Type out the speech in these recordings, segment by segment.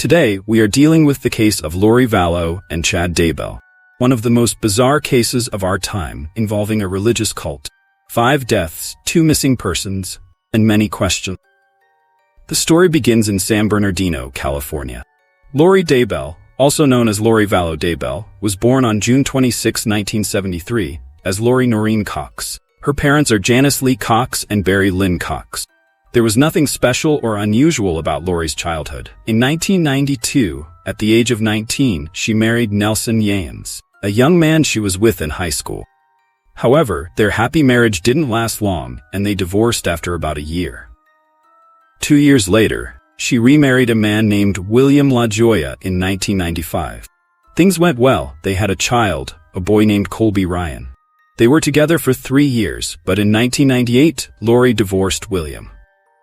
Today, we are dealing with the case of Lori Vallow and Chad Daybell, one of the most bizarre cases of our time involving a religious cult. 5 deaths, 2 missing persons, and many questions. The story begins in San Bernardino, California. Lori Daybell, also known as Lori Vallow Daybell, was born on June 26, 1973, as Lori Noreen Cox. Her parents are Janice Lee Cox and Barry Lynn Cox. There was nothing special or unusual about Lori's childhood. In 1992, at the age of 19, she married Nelson Yans, a young man she was with in high school. However, their happy marriage didn't last long, and they divorced after about a year. 2 years later, she remarried a man named William LaJoya in 1995. Things went well. They had a child, a boy named Colby Ryan. They were together for 3 years, but in 1998, Lori divorced William.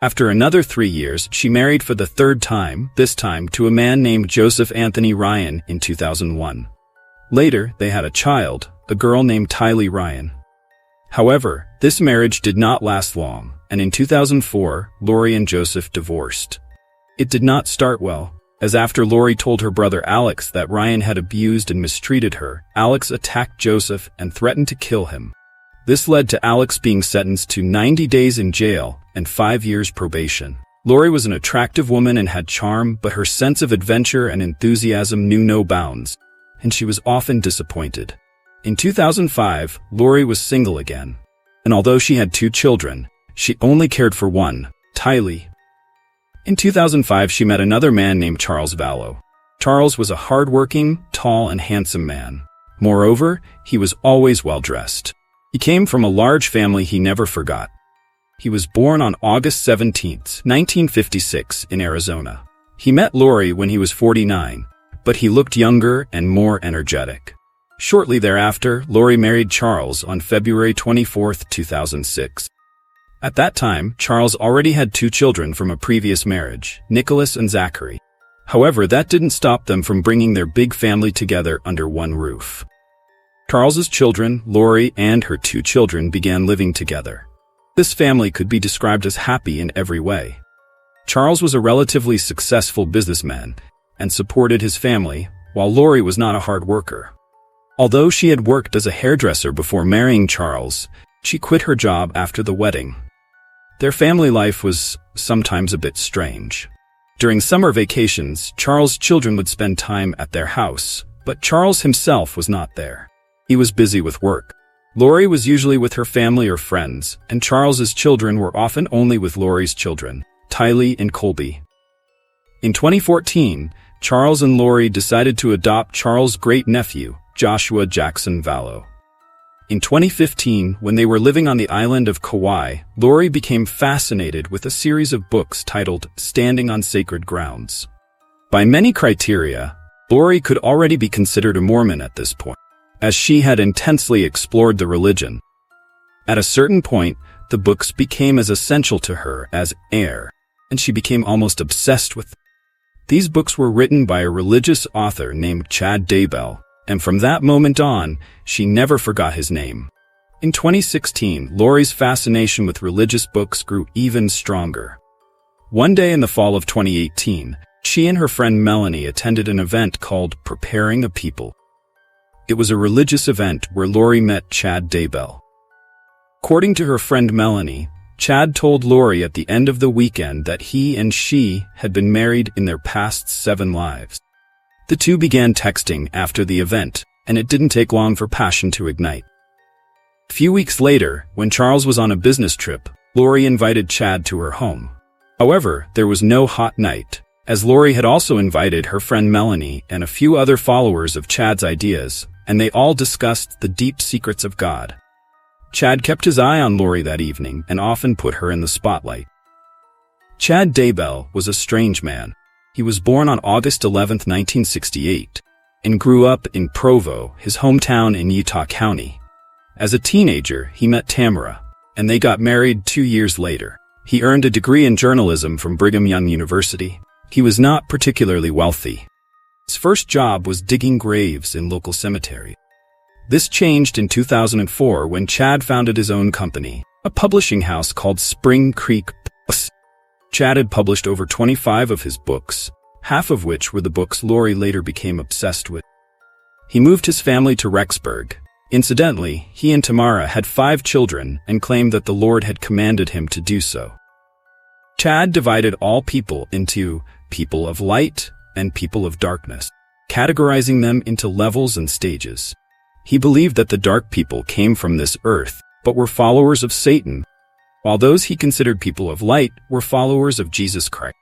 After another 3 years, she married for the 3rd time, this time to a man named Joseph Anthony Ryan in 2001. Later, they had a child, a girl named Tylee Ryan. However, this marriage did not last long, and in 2004, Lori and Joseph divorced. It did not start well, as after Lori told her brother Alex that Ryan had abused and mistreated her, Alex attacked Joseph and threatened to kill him. This led to Alex being sentenced to 90 days in jail and 5 years probation. Lori was an attractive woman and had charm, but her sense of adventure and enthusiasm knew no bounds, and she was often disappointed. In 2005, Lori was single again, and although she had 2 children, she only cared for one, Tylee. In 2005, she met another man named Charles Vallow. Charles was a hardworking, tall, and handsome man. Moreover, he was always well-dressed. He came from a large family he never forgot. He was born on August 17, 1956, in Arizona. He met Lori when he was 49, but he looked younger and more energetic. Shortly thereafter, Lori married Charles on February 24, 2006. At that time, Charles already had 2 children from a previous marriage, Nicholas and Zachary. However, that didn't stop them from bringing their big family together under one roof. Charles's children, Lori and her 2 children, began living together. This family could be described as happy in every way. Charles was a relatively successful businessman and supported his family, while Lori was not a hard worker. Although she had worked as a hairdresser before marrying Charles, she quit her job after the wedding. Their family life was sometimes a bit strange. During summer vacations, Charles' children would spend time at their house, but Charles himself was not there. He was busy with work. Lori was usually with her family or friends, and Charles's children were often only with Lori's children, Tylee and Colby. In 2014, Charles and Lori decided to adopt Charles' great-nephew, Joshua Jackson Vallow. In 2015, when they were living on the island of Kauai, Lori became fascinated with a series of books titled Standing on Sacred Grounds. By many criteria, Lori could already be considered a Mormon at this point, as she had intensely explored the religion. At a certain point, the books became as essential to her as air, and she became almost obsessed with them. These books were written by a religious author named Chad Daybell, and from that moment on, she never forgot his name. In 2016, Lori's fascination with religious books grew even stronger. One day in the fall of 2018, she and her friend Melanie attended an event called Preparing a People. It was a religious event where Lori met Chad Daybell. According to her friend Melanie, Chad told Lori at the end of the weekend that he and she had been married in their past 7 lives. The two began texting after the event, and it didn't take long for passion to ignite. A few weeks later, when Charles was on a business trip, Lori invited Chad to her home. However, there was no hot night, as Lori had also invited her friend Melanie and a few other followers of Chad's ideas, and they all discussed the deep secrets of God. Chad kept his eye on Lori that evening and often put her in the spotlight. Chad Daybell was a strange man. He was born on August 11, 1968, and grew up in Provo, his hometown in Utah County. As a teenager, he met Tamara, and they got married 2 years later. He earned a degree in journalism from Brigham Young University. He was not particularly wealthy. His first job was digging graves in local cemeteries. This changed in 2004 when Chad founded his own company, a publishing house called Spring Creek Books. Chad had published over 25 of his books, half of which were the books Lori later became obsessed with. He moved his family to Rexburg. Incidentally, he and Tamara had 5 children and claimed that the Lord had commanded him to do so. Chad divided all people into people of light and people of darkness, categorizing them into levels and stages. He believed that the dark people came from this earth, but were followers of Satan, while those he considered people of light were followers of Jesus Christ.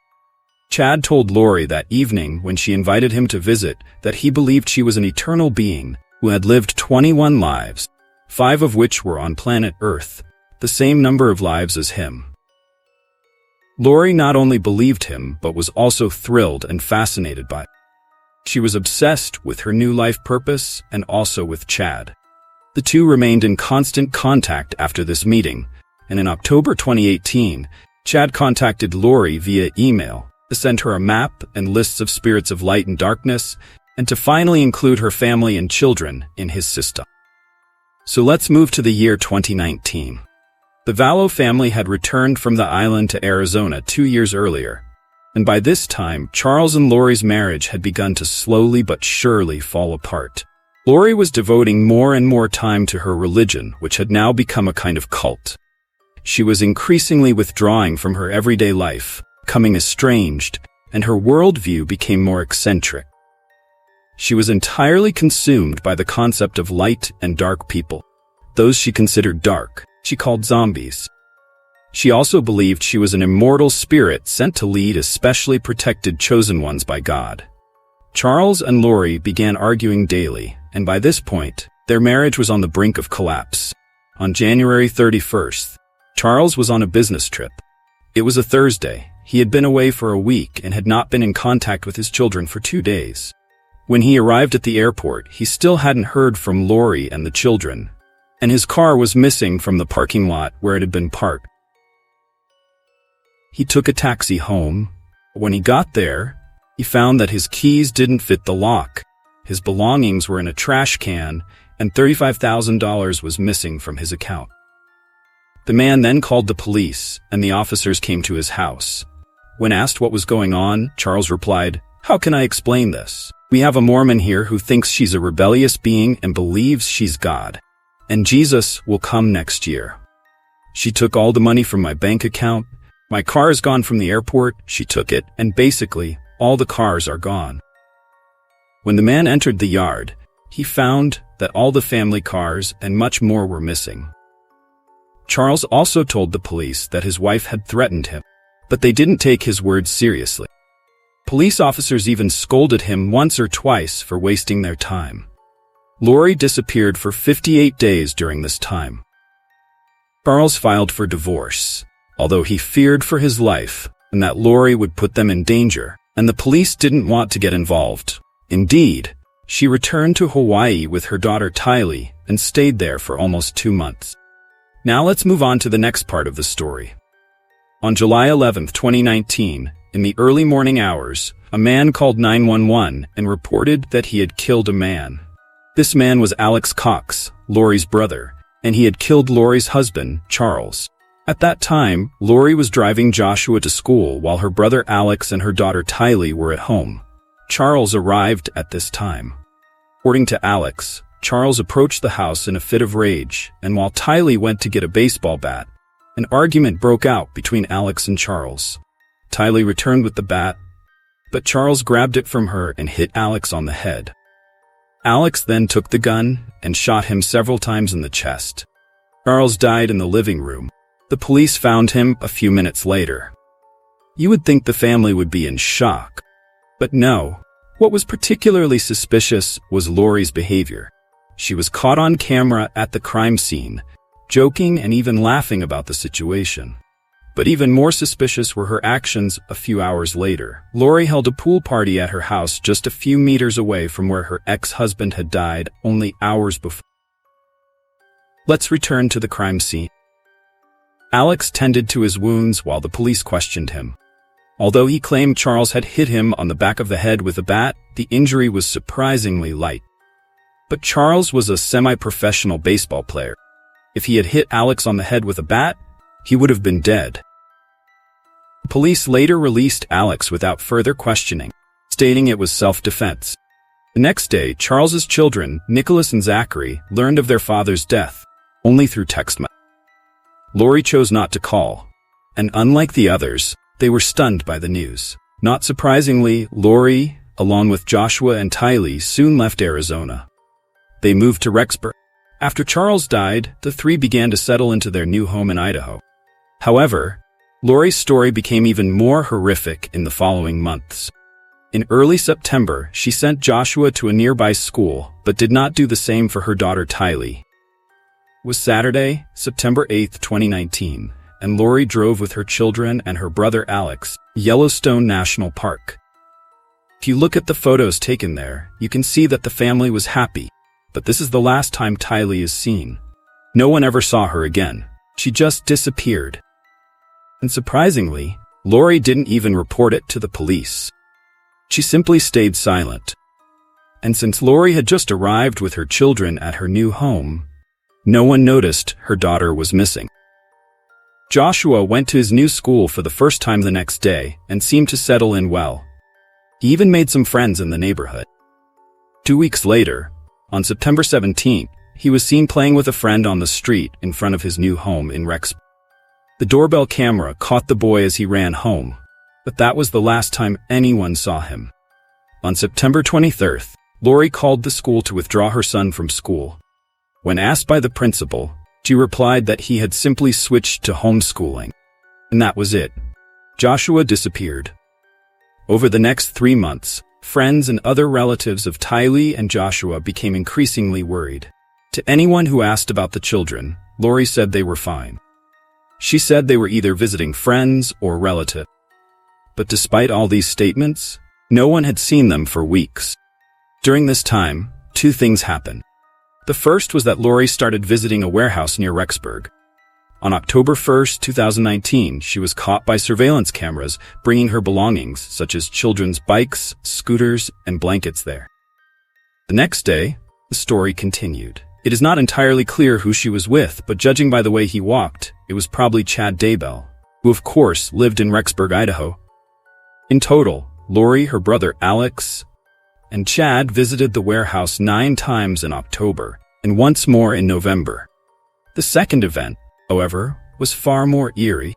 Chad told Lori that evening when she invited him to visit that he believed she was an eternal being who had lived 21 lives, 5 of which were on planet Earth, the same number of lives as him. Lori not only believed him but was also thrilled and fascinated by it. She was obsessed with her new life purpose and also with Chad. The two remained in constant contact after this meeting, and in October 2018, Chad contacted Lori via email to send her a map and lists of spirits of light and darkness, and to finally include her family and children in his system. So let's move to the year 2019. The Vallow family had returned from the island to Arizona 2 years earlier, and by this time, Charles and Lori's marriage had begun to slowly but surely fall apart. Lori was devoting more and more time to her religion, which had now become a kind of cult. She was increasingly withdrawing from her everyday life, becoming estranged, and her worldview became more eccentric. She was entirely consumed by the concept of light and dark people. Those she considered dark, she called zombies. She also believed she was an immortal spirit sent to lead especially protected chosen ones by God. Charles and Lori began arguing daily, and by this point, their marriage was on the brink of collapse. On January 31st, Charles was on a business trip. It was a Thursday. He had been away for a week and had not been in contact with his children for 2 days. When he arrived at the airport, he still hadn't heard from Lori and the children, and his car was missing from the parking lot where it had been parked. He took a taxi home. When he got there, he found that his keys didn't fit the lock. His belongings were in a trash can, and $35,000 was missing from his account. The man then called the police, and the officers came to his house. When asked what was going on, Charles replied, "How can I explain this? We have a Mormon here who thinks she's a rebellious being and believes she's God, and Jesus will come next year. She took all the money from my bank account. My car is gone from the airport. She took it, and basically, all the cars are gone." When the man entered the yard, he found that all the family cars and much more were missing. Charles also told the police that his wife had threatened him, but they didn't take his words seriously. Police officers even scolded him once or twice for wasting their time. Lori disappeared for 58 days during this time. Charles filed for divorce, although he feared for his life and that Lori would put them in danger, and the police didn't want to get involved. Indeed, she returned to Hawaii with her daughter Tylee and stayed there for almost 2 months. Now let's move on to the next part of the story. On July 11, 2019, in the early morning hours, a man called 911 and reported that he had killed a man. This man was Alex Cox, Lori's brother, and he had killed Lori's husband, Charles. At that time, Lori was driving Joshua to school while her brother Alex and her daughter Tylee were at home. Charles arrived at this time. According to Alex, Charles approached the house in a fit of rage, and while Tylee went to get a baseball bat, an argument broke out between Alex and Charles. Tylee returned with the bat, but Charles grabbed it from her and hit Alex on the head. Alex then took the gun and shot him several times in the chest. Charles died in the living room. The police found him a few minutes later. You would think the family would be in shock, but no. What was particularly suspicious was Lori's behavior. She was caught on camera at the crime scene, joking and even laughing about the situation. But even more suspicious were her actions a few hours later. Lori held a pool party at her house just a few meters away from where her ex-husband had died only hours before. Let's return to the crime scene. Alex tended to his wounds while the police questioned him. Although he claimed Charles had hit him on the back of the head with a bat, the injury was surprisingly light. But Charles was a semi-professional baseball player. If he had hit Alex on the head with a bat, he would have been dead. Police later released Alex without further questioning, stating it was self-defense. The next day, Charles's children, Nicholas and Zachary, learned of their father's death, only through text message. Lori chose not to call, and unlike the others, they were stunned by the news. Not surprisingly, Lori, along with Joshua and Tylee, soon left Arizona. They moved to Rexburg. After Charles died, the three began to settle into their new home in Idaho. However, Lori's story became even more horrific in the following months. In early September, she sent Joshua to a nearby school, but did not do the same for her daughter Tylee. It was Saturday, September 8, 2019, and Lori drove with her children and her brother Alex, Yellowstone National Park. If you look at the photos taken there, you can see that the family was happy, but this is the last time Tylee is seen. No one ever saw her again. She just disappeared. And surprisingly, Lori didn't even report it to the police. She simply stayed silent. And since Lori had just arrived with her children at her new home, no one noticed her daughter was missing. Joshua went to his new school for the first time the next day and seemed to settle in well. He even made some friends in the neighborhood. 2 weeks later, on September 17th, he was seen playing with a friend on the street in front of his new home in Rexburg. The doorbell camera caught the boy as he ran home, but that was the last time anyone saw him. On September 23rd, Lori called the school to withdraw her son from school. When asked by the principal, she replied that he had simply switched to homeschooling. And that was it. Joshua disappeared. Over the next 3 months, friends and other relatives of Tylee and Joshua became increasingly worried. To anyone who asked about the children, Lori said they were fine. She said they were either visiting friends or relatives. But despite all these statements, no one had seen them for weeks. During this time, 2 things happened. The first was that Lori started visiting a warehouse near Rexburg. On October 1st, 2019, she was caught by surveillance cameras bringing her belongings, such as children's bikes, scooters, and blankets there. The next day, the story continued. It is not entirely clear who she was with, but judging by the way he walked, it was probably Chad Daybell, who of course lived in Rexburg, Idaho. In total, Lori, her brother Alex, and Chad visited the warehouse 9 times in October, and once more in November. The second event, however, was far more eerie.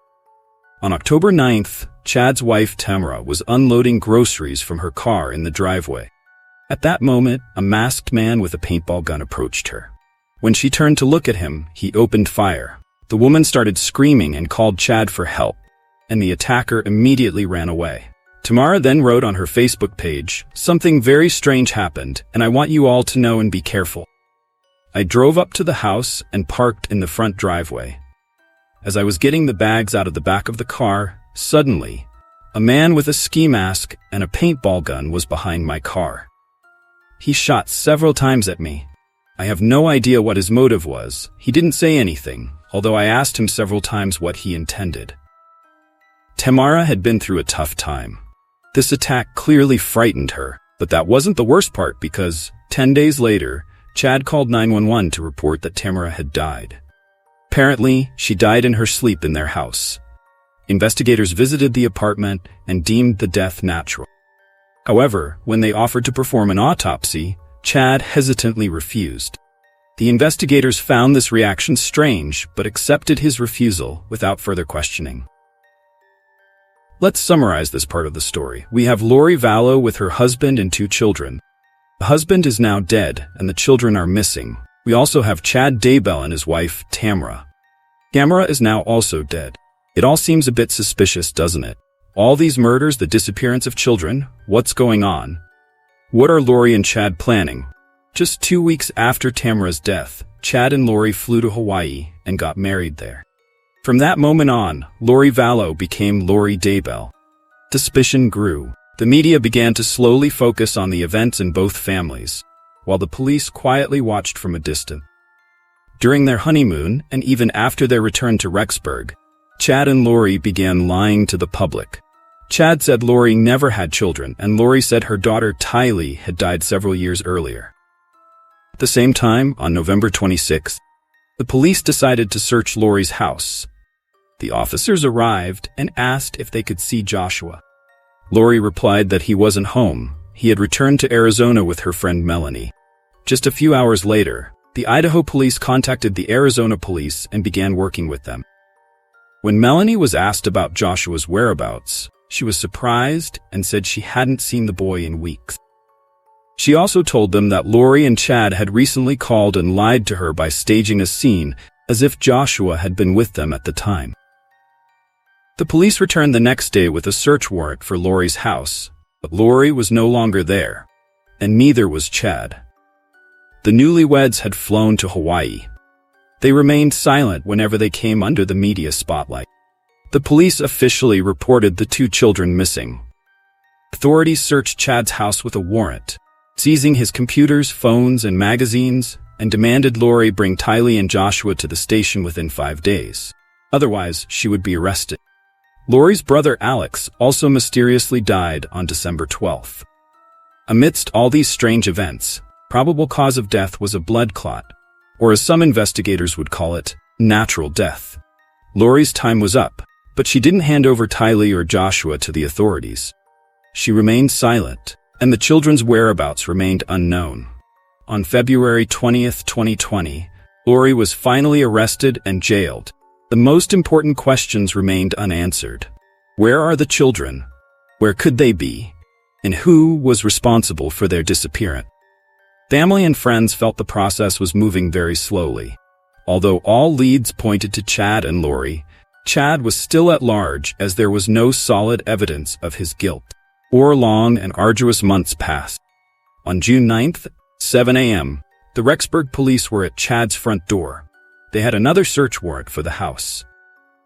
On October 9th, Chad's wife Tamara was unloading groceries from her car in the driveway. At that moment, a masked man with a paintball gun approached her. When she turned to look at him, he opened fire. The woman started screaming and called Chad for help, and the attacker immediately ran away. Tamara then wrote on her Facebook page, "Something very strange happened, and I want you all to know and be careful. I drove up to the house and parked in the front driveway. As I was getting the bags out of the back of the car, suddenly, a man with a ski mask and a paintball gun was behind my car. He shot several times at me. I have no idea what his motive was. He didn't say anything, although I asked him several times what he intended." Tamara had been through a tough time. This attack clearly frightened her, but that wasn't the worst part because, 10 days later, Chad called 911 to report that Tamara had died. Apparently, she died in her sleep in their house. Investigators visited the apartment and deemed the death natural. However, when they offered to perform an autopsy, Chad hesitantly refused. The investigators found this reaction strange, but accepted his refusal without further questioning. Let's summarize this part of the story. We have Lori Vallow with her husband and 2 children. The husband is now dead, and the children are missing. We also have Chad Daybell and his wife, Tamara. Tamara is now also dead. It all seems a bit suspicious, doesn't it? All these murders, the disappearance of children, what's going on? What are Lori and Chad planning? Just 2 weeks after Tamara's death, Chad and Lori flew to Hawaii and got married there. From that moment on, Lori Vallow became Lori Daybell. Suspicion grew. The media began to slowly focus on the events in both families, while the police quietly watched from a distance. During their honeymoon, and even after their return to Rexburg, Chad and Lori began lying to the public. Chad said Lori never had children, and Lori said her daughter Tylee had died several years earlier. At the same time, on November 26th, the police decided to search Lori's house. The officers arrived and asked if they could see Joshua. Lori replied that he wasn't home. He had returned to Arizona with her friend Melanie. Just a few hours later, the Idaho police contacted the Arizona police and began working with them. When Melanie was asked about Joshua's whereabouts, she was surprised and said she hadn't seen the boy in weeks. She also told them that Lori and Chad had recently called and lied to her by staging a scene as if Joshua had been with them at the time. The police returned the next day with a search warrant for Lori's house, but Lori was no longer there, and neither was Chad. The newlyweds had flown to Hawaii. They remained silent whenever they came under the media spotlight. The police officially reported the two children missing. Authorities searched Chad's house with a warrant, seizing his computers, phones, and magazines, and demanded Lori bring Tylee and Joshua to the station within 5 days. Otherwise, she would be arrested. Lori's brother Alex also mysteriously died on December 12th. Amidst all these strange events, probable cause of death was a blood clot, or as some investigators would call it, natural death. Lori's time was up, but she didn't hand over Tylee or Joshua to the authorities. She remained silent, and the children's whereabouts remained unknown. On February 20th, 2020, Lori was finally arrested and jailed. The most important questions remained unanswered. Where are the children? Where could they be? And who was responsible for their disappearance? Family and friends felt the process was moving very slowly. Although all leads pointed to Chad and Lori, Chad was still at large as there was no solid evidence of his guilt. Long and arduous months passed. On June 9th, 7 a.m., the Rexburg police were at Chad's front door. They had another search warrant for the house.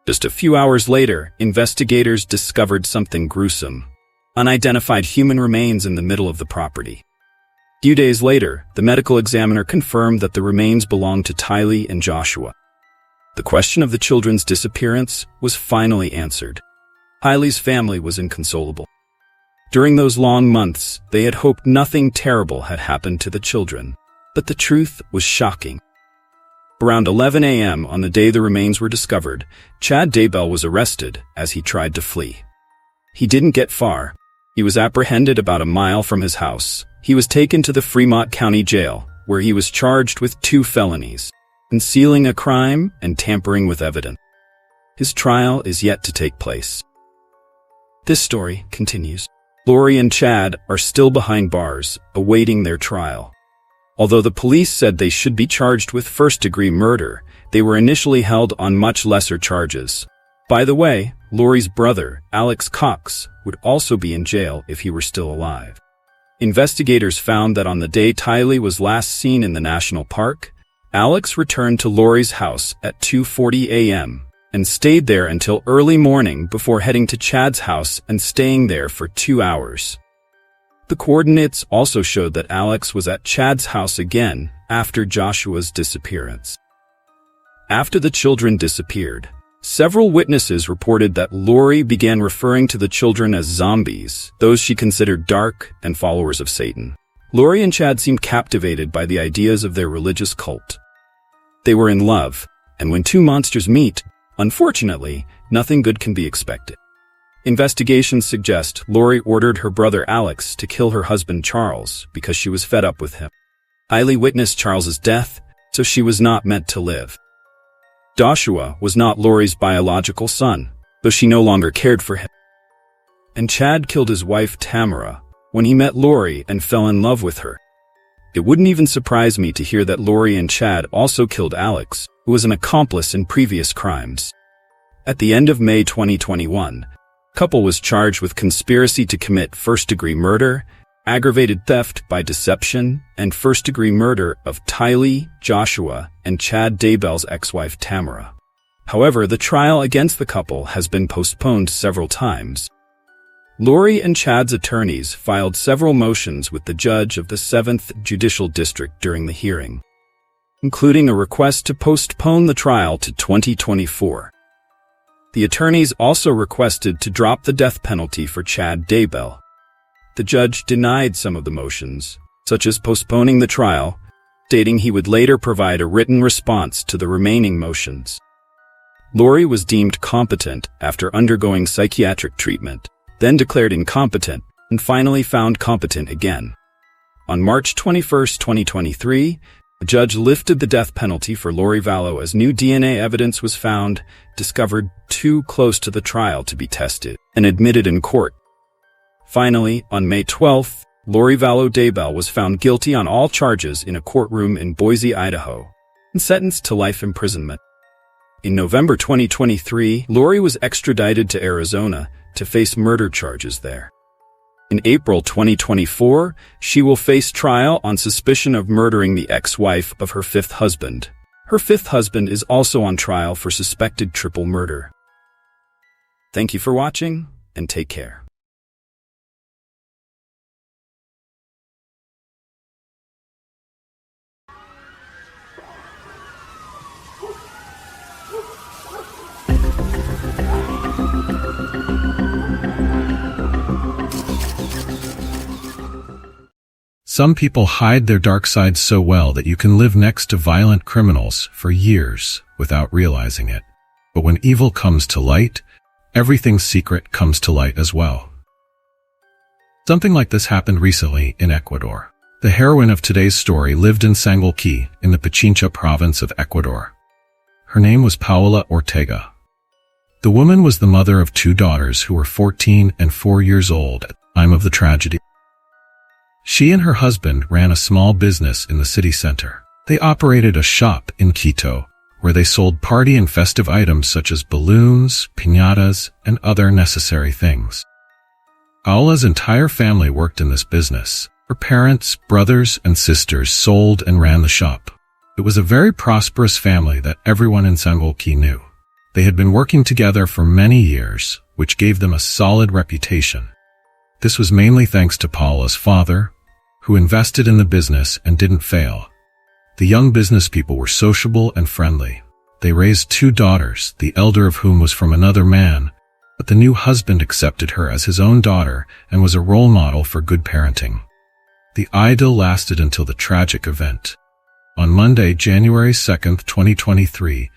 Just a few hours later, investigators discovered something gruesome: unidentified human remains in the middle of the property. A few days later, the medical examiner confirmed that the remains belonged to Tylee and Joshua. The question of the children's disappearance was finally answered. Tylee's family was inconsolable. During those long months, they had hoped nothing terrible had happened to the children, but the truth was shocking. Around 11 a.m. on the day the remains were discovered, Chad Daybell was arrested as he tried to flee. He didn't get far. He was apprehended about a mile from his house. He was taken to the Fremont County Jail, where he was charged with 2 felonies: concealing a crime and tampering with evidence. His trial is yet to take place. This story continues. Lori and Chad are still behind bars, awaiting their trial. Although the police said they should be charged with first-degree murder, they were initially held on much lesser charges. By the way, Lori's brother, Alex Cox, would also be in jail if he were still alive. Investigators found that on the day Tylee was last seen in the national park, Alex returned to Lori's house at 2:40 a.m. and stayed there until early morning before heading to Chad's house and staying there for 2 hours. The coordinates also showed that Alex was at Chad's house again after Joshua's disappearance. After the children disappeared, several witnesses reported that Lori began referring to the children as zombies, those she considered dark and followers of Satan. Lori and Chad seemed captivated by the ideas of their religious cult. They were in love, and when two monsters meet, unfortunately, nothing good can be expected. Investigations suggest Lori ordered her brother Alex to kill her husband Charles because she was fed up with him. Tylee witnessed Charles's death, so she was not meant to live. Joshua was not Lori's biological son, though she no longer cared for him. And Chad killed his wife Tamara when he met Lori and fell in love with her. It wouldn't even surprise me to hear that Lori and Chad also killed Alex, who was an accomplice in previous crimes. At the end of May 2021, the couple was charged with conspiracy to commit first-degree murder, aggravated theft by deception, and first-degree murder of Tylee, Joshua, and Chad Daybell's ex-wife Tamara. However, the trial against the couple has been postponed several times. Lori and Chad's attorneys filed several motions with the judge of the 7th Judicial District during the hearing, including a request to postpone the trial to 2024. The attorneys also requested to drop the death penalty for Chad Daybell. The judge denied some of the motions, such as postponing the trial, stating he would later provide a written response to the remaining motions. Lori was deemed competent after undergoing psychiatric treatment, then declared incompetent, and finally found competent again. On March 21, 2023, a judge lifted the death penalty for Lori Vallow as new DNA evidence was found, discovered too close to the trial to be tested, and admitted in court. Finally, on May 12th, Lori Vallow Daybell was found guilty on all charges in a courtroom in Boise, Idaho, and sentenced to life imprisonment. In November 2023, Lori was extradited to Arizona to face murder charges there. In April 2024, she will face trial on suspicion of murdering the ex-wife of her fifth husband. Her fifth husband is also on trial for suspected triple murder. Thank you for watching, and take care. Some people hide their dark sides so well that you can live next to violent criminals for years without realizing it. But when evil comes to light, everything secret comes to light as well. Something like this happened recently in Ecuador. The heroine of today's story lived in Sangolquí in the Pichincha province of Ecuador. Her name was Paola Ortega. The woman was the mother of two daughters who were 14 and 4 years old at the time of the tragedy. She and her husband ran a small business in the city center. They operated a shop in Quito, where they sold party and festive items such as balloons, piñatas, and other necessary things. Paola's entire family worked in this business. Her parents, brothers, and sisters sold and ran the shop. It was a very prosperous family that everyone in Sangolquí knew. They had been working together for many years, which gave them a solid reputation. This was mainly thanks to Paola's father, who invested in the business and didn't fail. The young business people were sociable and friendly. They raised two daughters, the elder of whom was from another man, but the new husband accepted her as his own daughter and was a role model for good parenting. The idyll lasted until the tragic event. On Monday, January 2nd, 2023,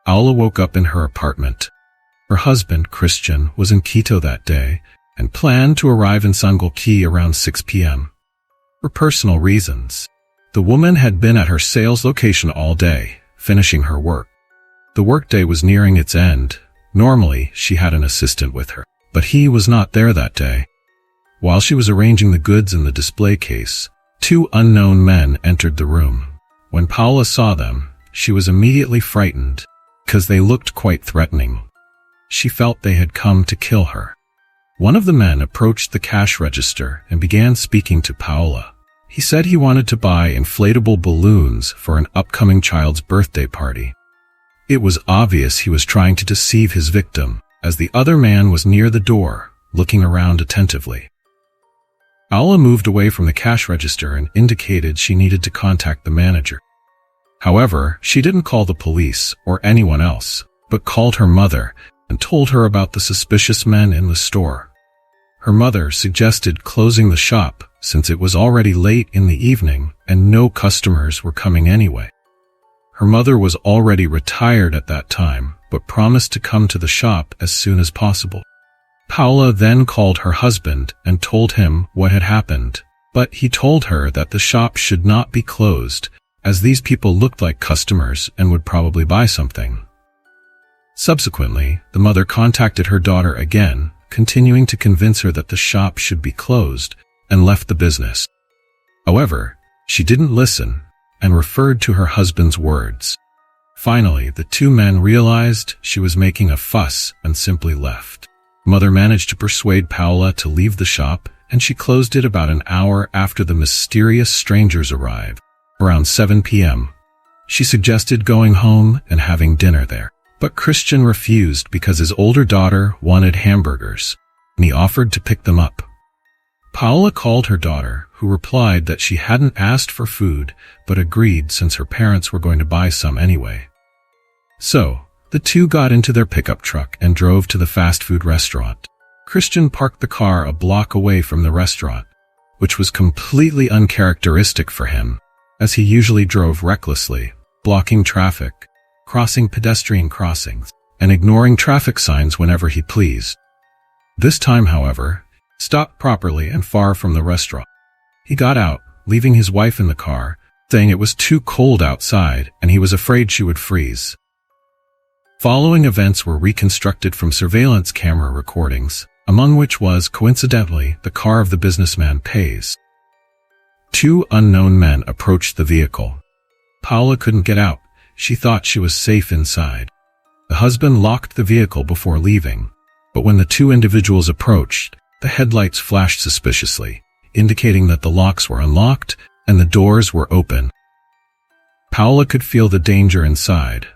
Paola woke up in her apartment. Her husband, Christian, was in Quito that day and planned to arrive in Sangolquí around 6 p.m. For personal reasons, the woman had been at her sales location all day, finishing her work. The workday was nearing its end. Normally, she had an assistant with her, but he was not there that day. While she was arranging the goods in the display case, two unknown men entered the room. When Paola saw them, she was immediately frightened, because they looked quite threatening. She felt they had come to kill her. One of the men approached the cash register and began speaking to Paola. He said he wanted to buy inflatable balloons for an upcoming child's birthday party. It was obvious he was trying to deceive his victim, as the other man was near the door, looking around attentively. Paola moved away from the cash register and indicated she needed to contact the manager. However, she didn't call the police or anyone else, but called her mother and told her about the suspicious men in the store. Her mother suggested closing the shop since it was already late in the evening and no customers were coming anyway. Her mother was already retired at that time, but promised to come to the shop as soon as possible. Paola then called her husband and told him what had happened, but he told her that the shop should not be closed, as these people looked like customers and would probably buy something. Subsequently, the mother contacted her daughter again, continuing to convince her that the shop should be closed, and left the business. However, she didn't listen and referred to her husband's words. Finally, the two men realized she was making a fuss and simply left. Mother managed to persuade Paola to leave the shop, and she closed it about an hour after the mysterious strangers arrived, around 7 p.m. She suggested going home and having dinner there. But Christian refused because his older daughter wanted hamburgers, and he offered to pick them up. Paola called her daughter, who replied that she hadn't asked for food, but agreed since her parents were going to buy some anyway. So, the two got into their pickup truck and drove to the fast food restaurant. Christian parked the car a block away from the restaurant, which was completely uncharacteristic for him, as he usually drove recklessly, blocking traffic, crossing pedestrian crossings, and ignoring traffic signs whenever he pleased. This time, however, he stopped properly and far from the restaurant. He got out, leaving his wife in the car, saying it was too cold outside and he was afraid she would freeze. Following events were reconstructed from surveillance camera recordings, among which was, coincidentally, the car of the businessman Pays. Two unknown men approached the vehicle. Paula couldn't get out. She thought she was safe inside. The husband locked the vehicle before leaving, but when the two individuals approached, the headlights flashed suspiciously, indicating that the locks were unlocked and the doors were open. Paula could feel the danger inside.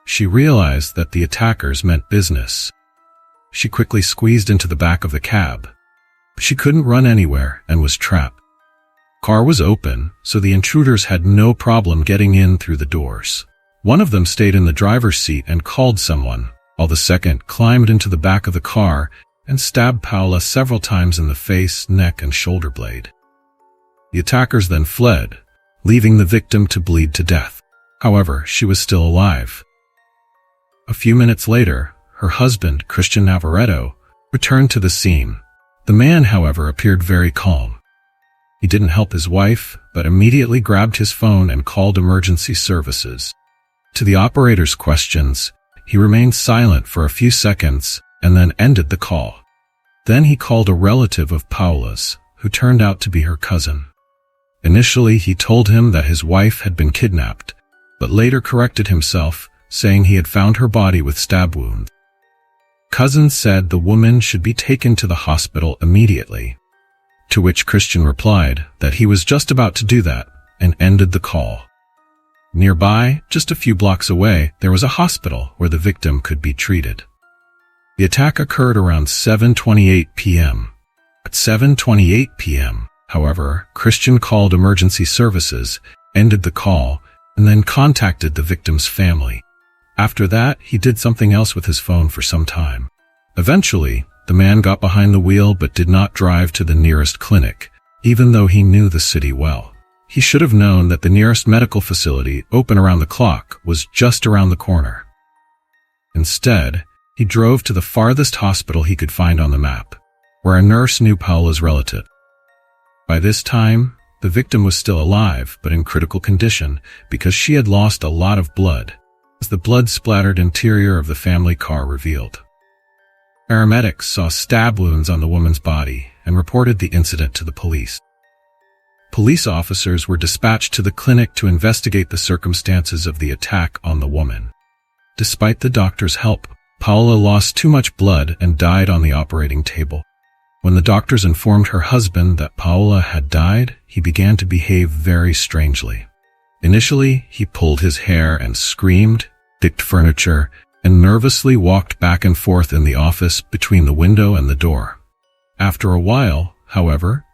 She realized that the attackers meant business. She quickly squeezed into the back of the cab. She couldn't run anywhere and was trapped. The car was open, so the intruders had no problem getting in through the doors. One of them stayed in the driver's seat and called someone, while the second climbed into the back of the car and stabbed Paula several times in the face, neck, and shoulder blade. The attackers then fled, leaving the victim to bleed to death. However, she was still alive. A few minutes later, her husband, Christian Navarreto, returned to the scene. The man, however, appeared very calm. He didn't help his wife, but immediately grabbed his phone and called emergency services. To the operator's questions, he remained silent for a few seconds and then ended the call. Then he called a relative of Paula's, who turned out to be her cousin. Initially, he told him that his wife had been kidnapped, but later corrected himself, saying he had found her body with stab wounds. Cousin said the woman should be taken to the hospital immediately, to which Christian replied that he was just about to do that and ended the call. Nearby, just a few blocks away, there was a hospital where the victim could be treated. The attack occurred around 7:28 p.m. At 7:28 p.m., however, Christian called emergency services, ended the call, and then contacted the victim's family. After that, he did something else with his phone for some time. Eventually, the man got behind the wheel but did not drive to the nearest clinic, even though he knew the city well. He should have known that the nearest medical facility, open around the clock, was just around the corner. Instead, he drove to the farthest hospital he could find on the map, where a nurse knew Paula's relative. By this time, the victim was still alive but in critical condition because she had lost a lot of blood, as the blood-splattered interior of the family car revealed. Paramedics saw stab wounds on the woman's body and reported the incident to the police. Police officers were dispatched to the clinic to investigate the circumstances of the attack on the woman. Despite the doctor's help, Paula lost too much blood and died on the operating table. When the doctors informed her husband that Paula had died, he began to behave very strangely. Initially, he pulled his hair and screamed, kicked furniture, and nervously walked back and forth in the office between the window and the door. After a while, however,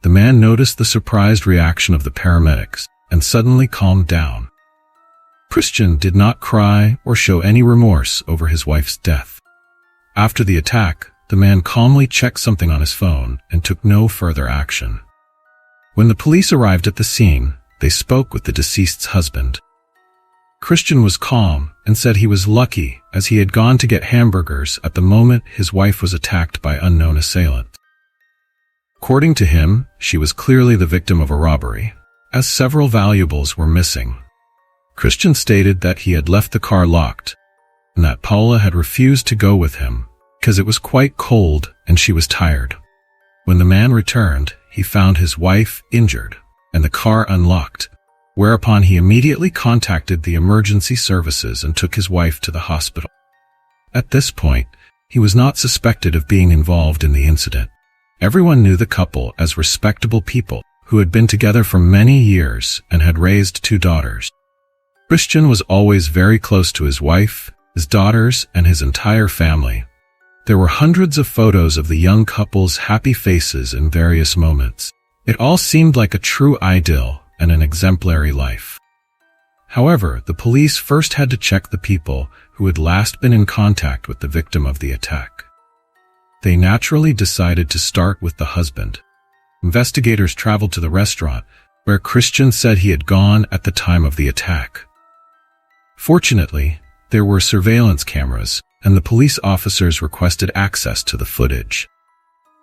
the man noticed the surprised reaction of the paramedics and suddenly calmed down. Christian did not cry or show any remorse over his wife's death. After the attack, the man calmly checked something on his phone and took no further action. When the police arrived at the scene, they spoke with the deceased's husband. Christian was calm and said he was lucky as he had gone to get hamburgers at the moment his wife was attacked by unknown assailants. According to him, she was clearly the victim of a robbery, as several valuables were missing. Christian stated that he had left the car locked and that Paula had refused to go with him because it was quite cold and she was tired. When the man returned, he found his wife injured and the car unlocked, whereupon he immediately contacted the emergency services and took his wife to the hospital. At this point, he was not suspected of being involved in the incident. Everyone knew the couple as respectable people who had been together for many years and had raised 2 daughters. Christian was always very close to his wife, his daughters, and his entire family. There were hundreds of photos of the young couple's happy faces in various moments. It all seemed like a true idyll and an exemplary life. However, the police first had to check the people who had last been in contact with the victim of the attack. They naturally decided to start with the husband. Investigators traveled to the restaurant where Christian said he had gone at the time of the attack. Fortunately, there were surveillance cameras, and the police officers requested access to the footage.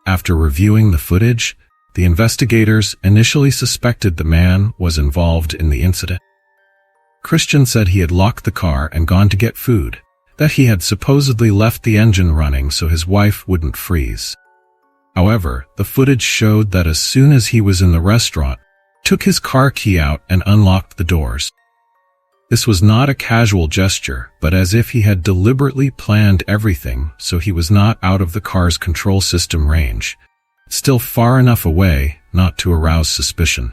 After reviewing the footage, the investigators initially suspected the man was involved in the incident. Christian said he had locked the car and gone to get food, that he had supposedly left the engine running so his wife wouldn't freeze. However, the footage showed that as soon as he was in the restaurant, took his car key out and unlocked the doors. This was not a casual gesture, but as if he had deliberately planned everything so he was not out of the car's control system range, still far enough away not to arouse suspicion.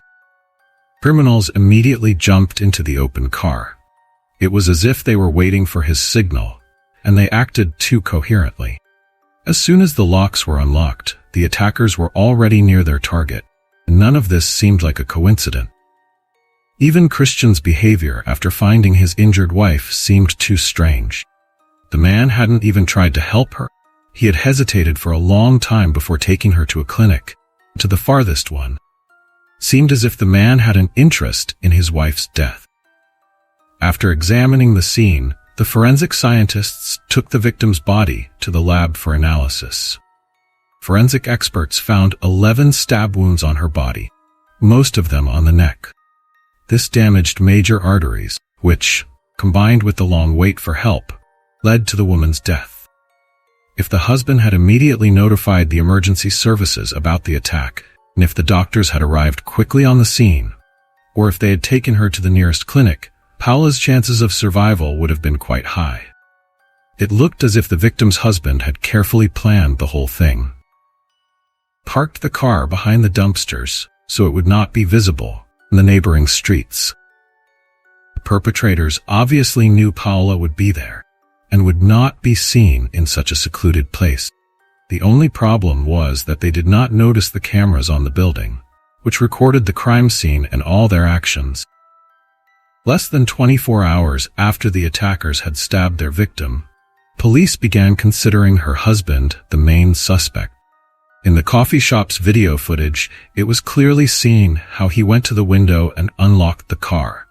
Criminals immediately jumped into the open car. It was as if they were waiting for his signal, and they acted too coherently. As soon as the locks were unlocked, the attackers were already near their target, and none of this seemed like a coincidence. Even Christian's behavior after finding his injured wife seemed too strange. The man hadn't even tried to help her. He had hesitated for a long time before taking her to a clinic, to the farthest one. Seemed as if the man had an interest in his wife's death. After examining the scene, the forensic scientists took the victim's body to the lab for analysis. Forensic experts found 11 stab wounds on her body, most of them on the neck. This damaged major arteries, which, combined with the long wait for help, led to the woman's death. If the husband had immediately notified the emergency services about the attack, and if the doctors had arrived quickly on the scene, or if they had taken her to the nearest clinic, Paula's chances of survival would have been quite high. It looked as if the victim's husband had carefully planned the whole thing. Parked the car behind the dumpsters so it would not be visible in the neighboring streets. The perpetrators obviously knew Paula would be there and would not be seen in such a secluded place. The only problem was that they did not notice the cameras on the building, which recorded the crime scene and all their actions. Less than 24 hours after the attackers had stabbed their victim, police began considering her husband the main suspect. In the coffee shop's video footage, it was clearly seen how he went to the window and unlocked the car.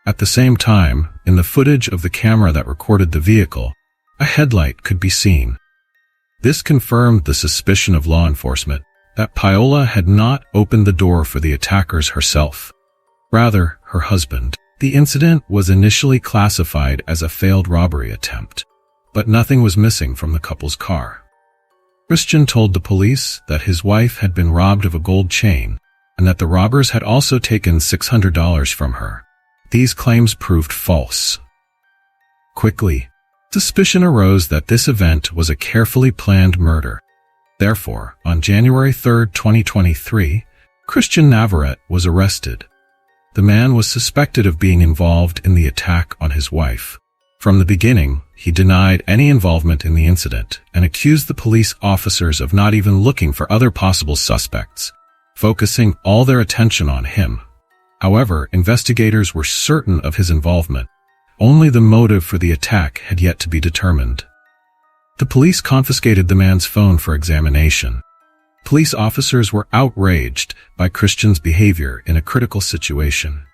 At the same time, in the footage of the camera that recorded the vehicle, a headlight could be seen. This confirmed the suspicion of law enforcement that Paola had not opened the door for the attackers herself, rather her husband. The incident was initially classified as a failed robbery attempt, but nothing was missing from the couple's car. Christian told the police that his wife had been robbed of a gold chain and that the robbers had also taken $600 from her. These claims proved false. Quickly, suspicion arose that this event was a carefully planned murder. Therefore, on January 3, 2023, Christian Navarrete was arrested. The man was suspected of being involved in the attack on his wife. From the beginning, he denied any involvement in the incident and accused the police officers of not even looking for other possible suspects, focusing all their attention on him. However, investigators were certain of his involvement. Only the motive for the attack had yet to be determined. The police confiscated the man's phone for examination. Police officers were outraged by Christian's behavior in a critical situation.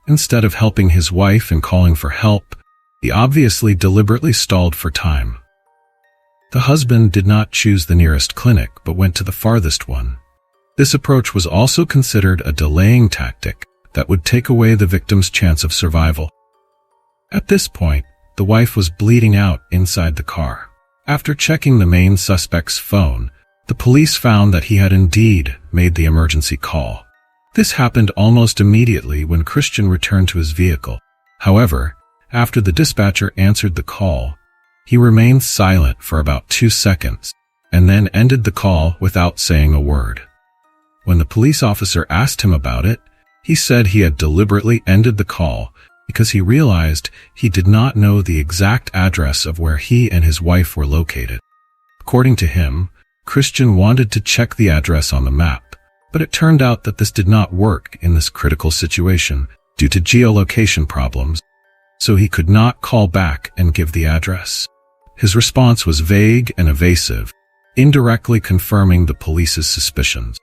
Instead of helping his wife and calling for help, he obviously deliberately stalled for time. The husband did not choose the nearest clinic but went to the farthest one. This approach was also considered a delaying tactic that would take away the victim's chance of survival. At this point, the wife was bleeding out inside the car. After checking the main suspect's phone, the police found that he had indeed made the emergency call. This happened almost immediately when Christian returned to his vehicle. However, after the dispatcher answered the call, he remained silent for about 2 seconds and then ended the call without saying a word. When the police officer asked him about it, he said he had deliberately ended the call because he realized he did not know the exact address of where he and his wife were located. According to him, Christian wanted to check the address on the map, but it turned out that this did not work in this critical situation due to geolocation problems, so he could not call back and give the address. His response was vague and evasive, indirectly confirming the police's suspicions.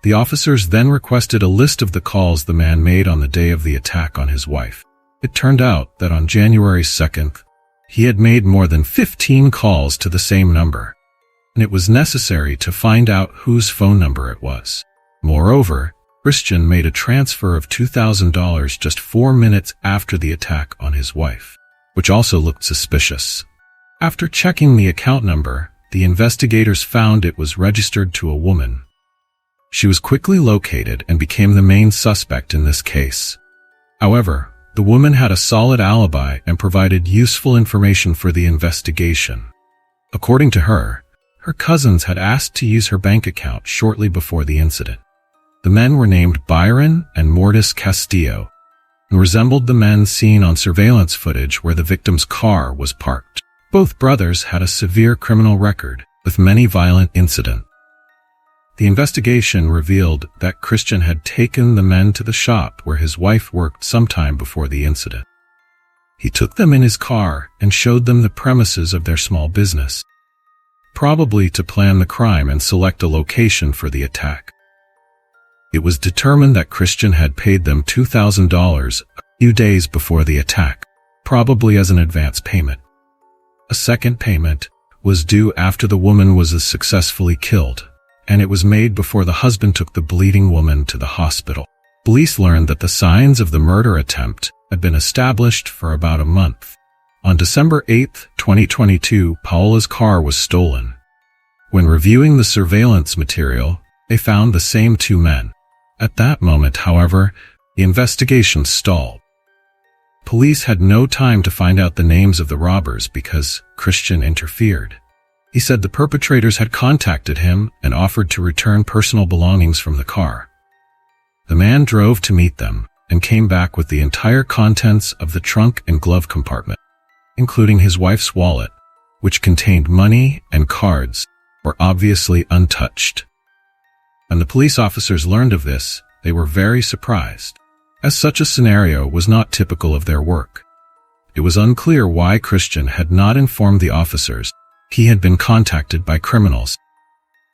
The officers then requested a list of the calls the man made on the day of the attack on his wife. It turned out that on January 2nd, He had made more than 15 calls to the same number, and it was necessary to find out whose phone number it was. Moreover, Christian made a transfer of $2,000 just 4 minutes after the attack on his wife, which also looked suspicious. After checking the account number, the investigators found it was registered to a woman. She was quickly located and became the main suspect in this case. However, the woman had a solid alibi and provided useful information for the investigation. According to her, her cousins had asked to use her bank account shortly before the incident. The men were named Byron and Mortis Castillo and resembled the men seen on surveillance footage where the victim's car was parked. Both brothers had a severe criminal record with many violent incidents. The investigation revealed that Christian had taken the men to the shop where his wife worked sometime before the incident. He took them in his car and showed them the premises of their small business, probably to plan the crime and select a location for the attack. It was determined that Christian had paid them $2,000 a few days before the attack, probably as an advance payment. A second payment was due after the woman was successfully killed, and it was made before the husband took the bleeding woman to the hospital. Police learned that the signs of the murder attempt had been established for about a month. On December 8, 2022, Paola's car was stolen. When reviewing the surveillance material, they found the same two men. At that moment, however, the investigation stalled. Police had no time to find out the names of the robbers because Christian interfered. He said the perpetrators had contacted him and offered to return personal belongings from the car. The man drove to meet them and came back with the entire contents of the trunk and glove compartment, including his wife's wallet, which contained money and cards, were obviously untouched. When the police officers learned of this, they were very surprised, as such a scenario was not typical of their work. It was unclear why Christian had not informed the officers he had been contacted by criminals.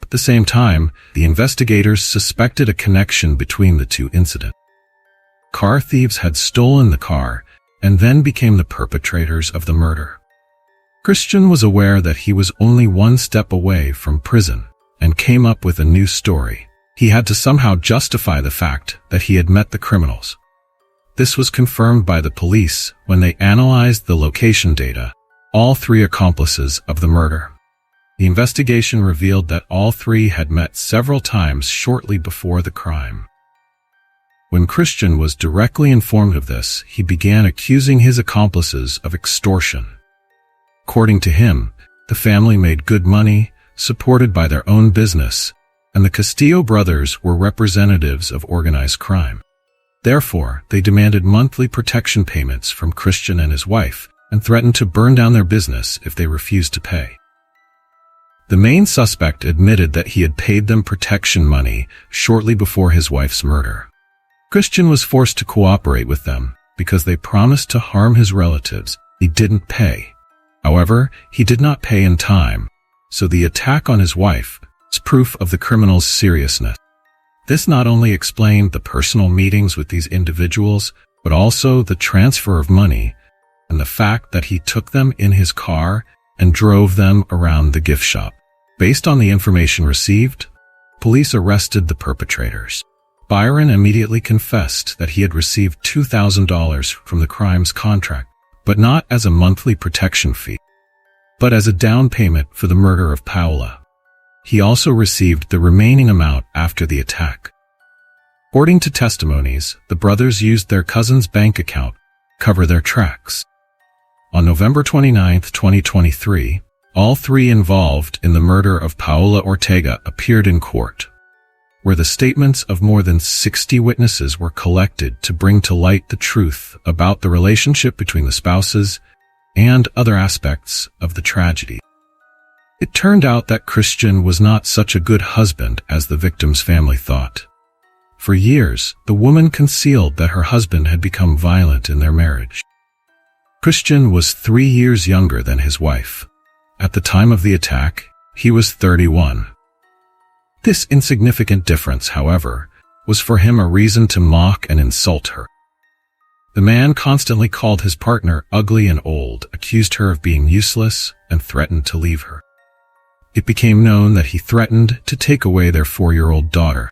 At the same time, the investigators suspected a connection between the two incidents. Car thieves had stolen the car and then became the perpetrators of the murder. Christian was aware that he was only one step away from prison and came up with a new story. He had to somehow justify the fact that he had met the criminals. This was confirmed by the police when they analyzed the location data, all three accomplices of the murder. The investigation revealed that all three had met several times shortly before the crime. When Christian was directly informed of this, he began accusing his accomplices of extortion. According to him, the family made good money, supported by their own business, and the Castillo brothers were representatives of organized crime. Therefore, they demanded monthly protection payments from Christian and his wife, and threatened to burn down their business if they refused to pay. The main suspect admitted that he had paid them protection money shortly before his wife's murder. Christian was forced to cooperate with them because they promised to harm his relatives. He didn't pay. However, he did not pay in time, so the attack on his wife is proof of the criminal's seriousness. This not only explained the personal meetings with these individuals, but also the transfer of money and the fact that he took them in his car and drove them around the gift shop. Based on the information received, police arrested the perpetrators. Byron immediately confessed that he had received $2,000 from the crime's contract, but not as a monthly protection fee, but as a down payment for the murder of Paola. He also received the remaining amount after the attack. According to testimonies, the brothers used their cousin's bank account to cover their tracks. On November 29, 2023, all three involved in the murder of Paola Ortega appeared in court, where the statements of more than 60 witnesses were collected to bring to light the truth about the relationship between the spouses and other aspects of the tragedy. It turned out that Christian was not such a good husband as the victim's family thought. For years, the woman concealed that her husband had become violent in their marriage. Christian was 3 years younger than his wife. At the time of the attack, he was 31. This insignificant difference, however, was for him a reason to mock and insult her. The man constantly called his partner ugly and old, accused her of being useless, and threatened to leave her. It became known that he threatened to take away their 4-year-old daughter.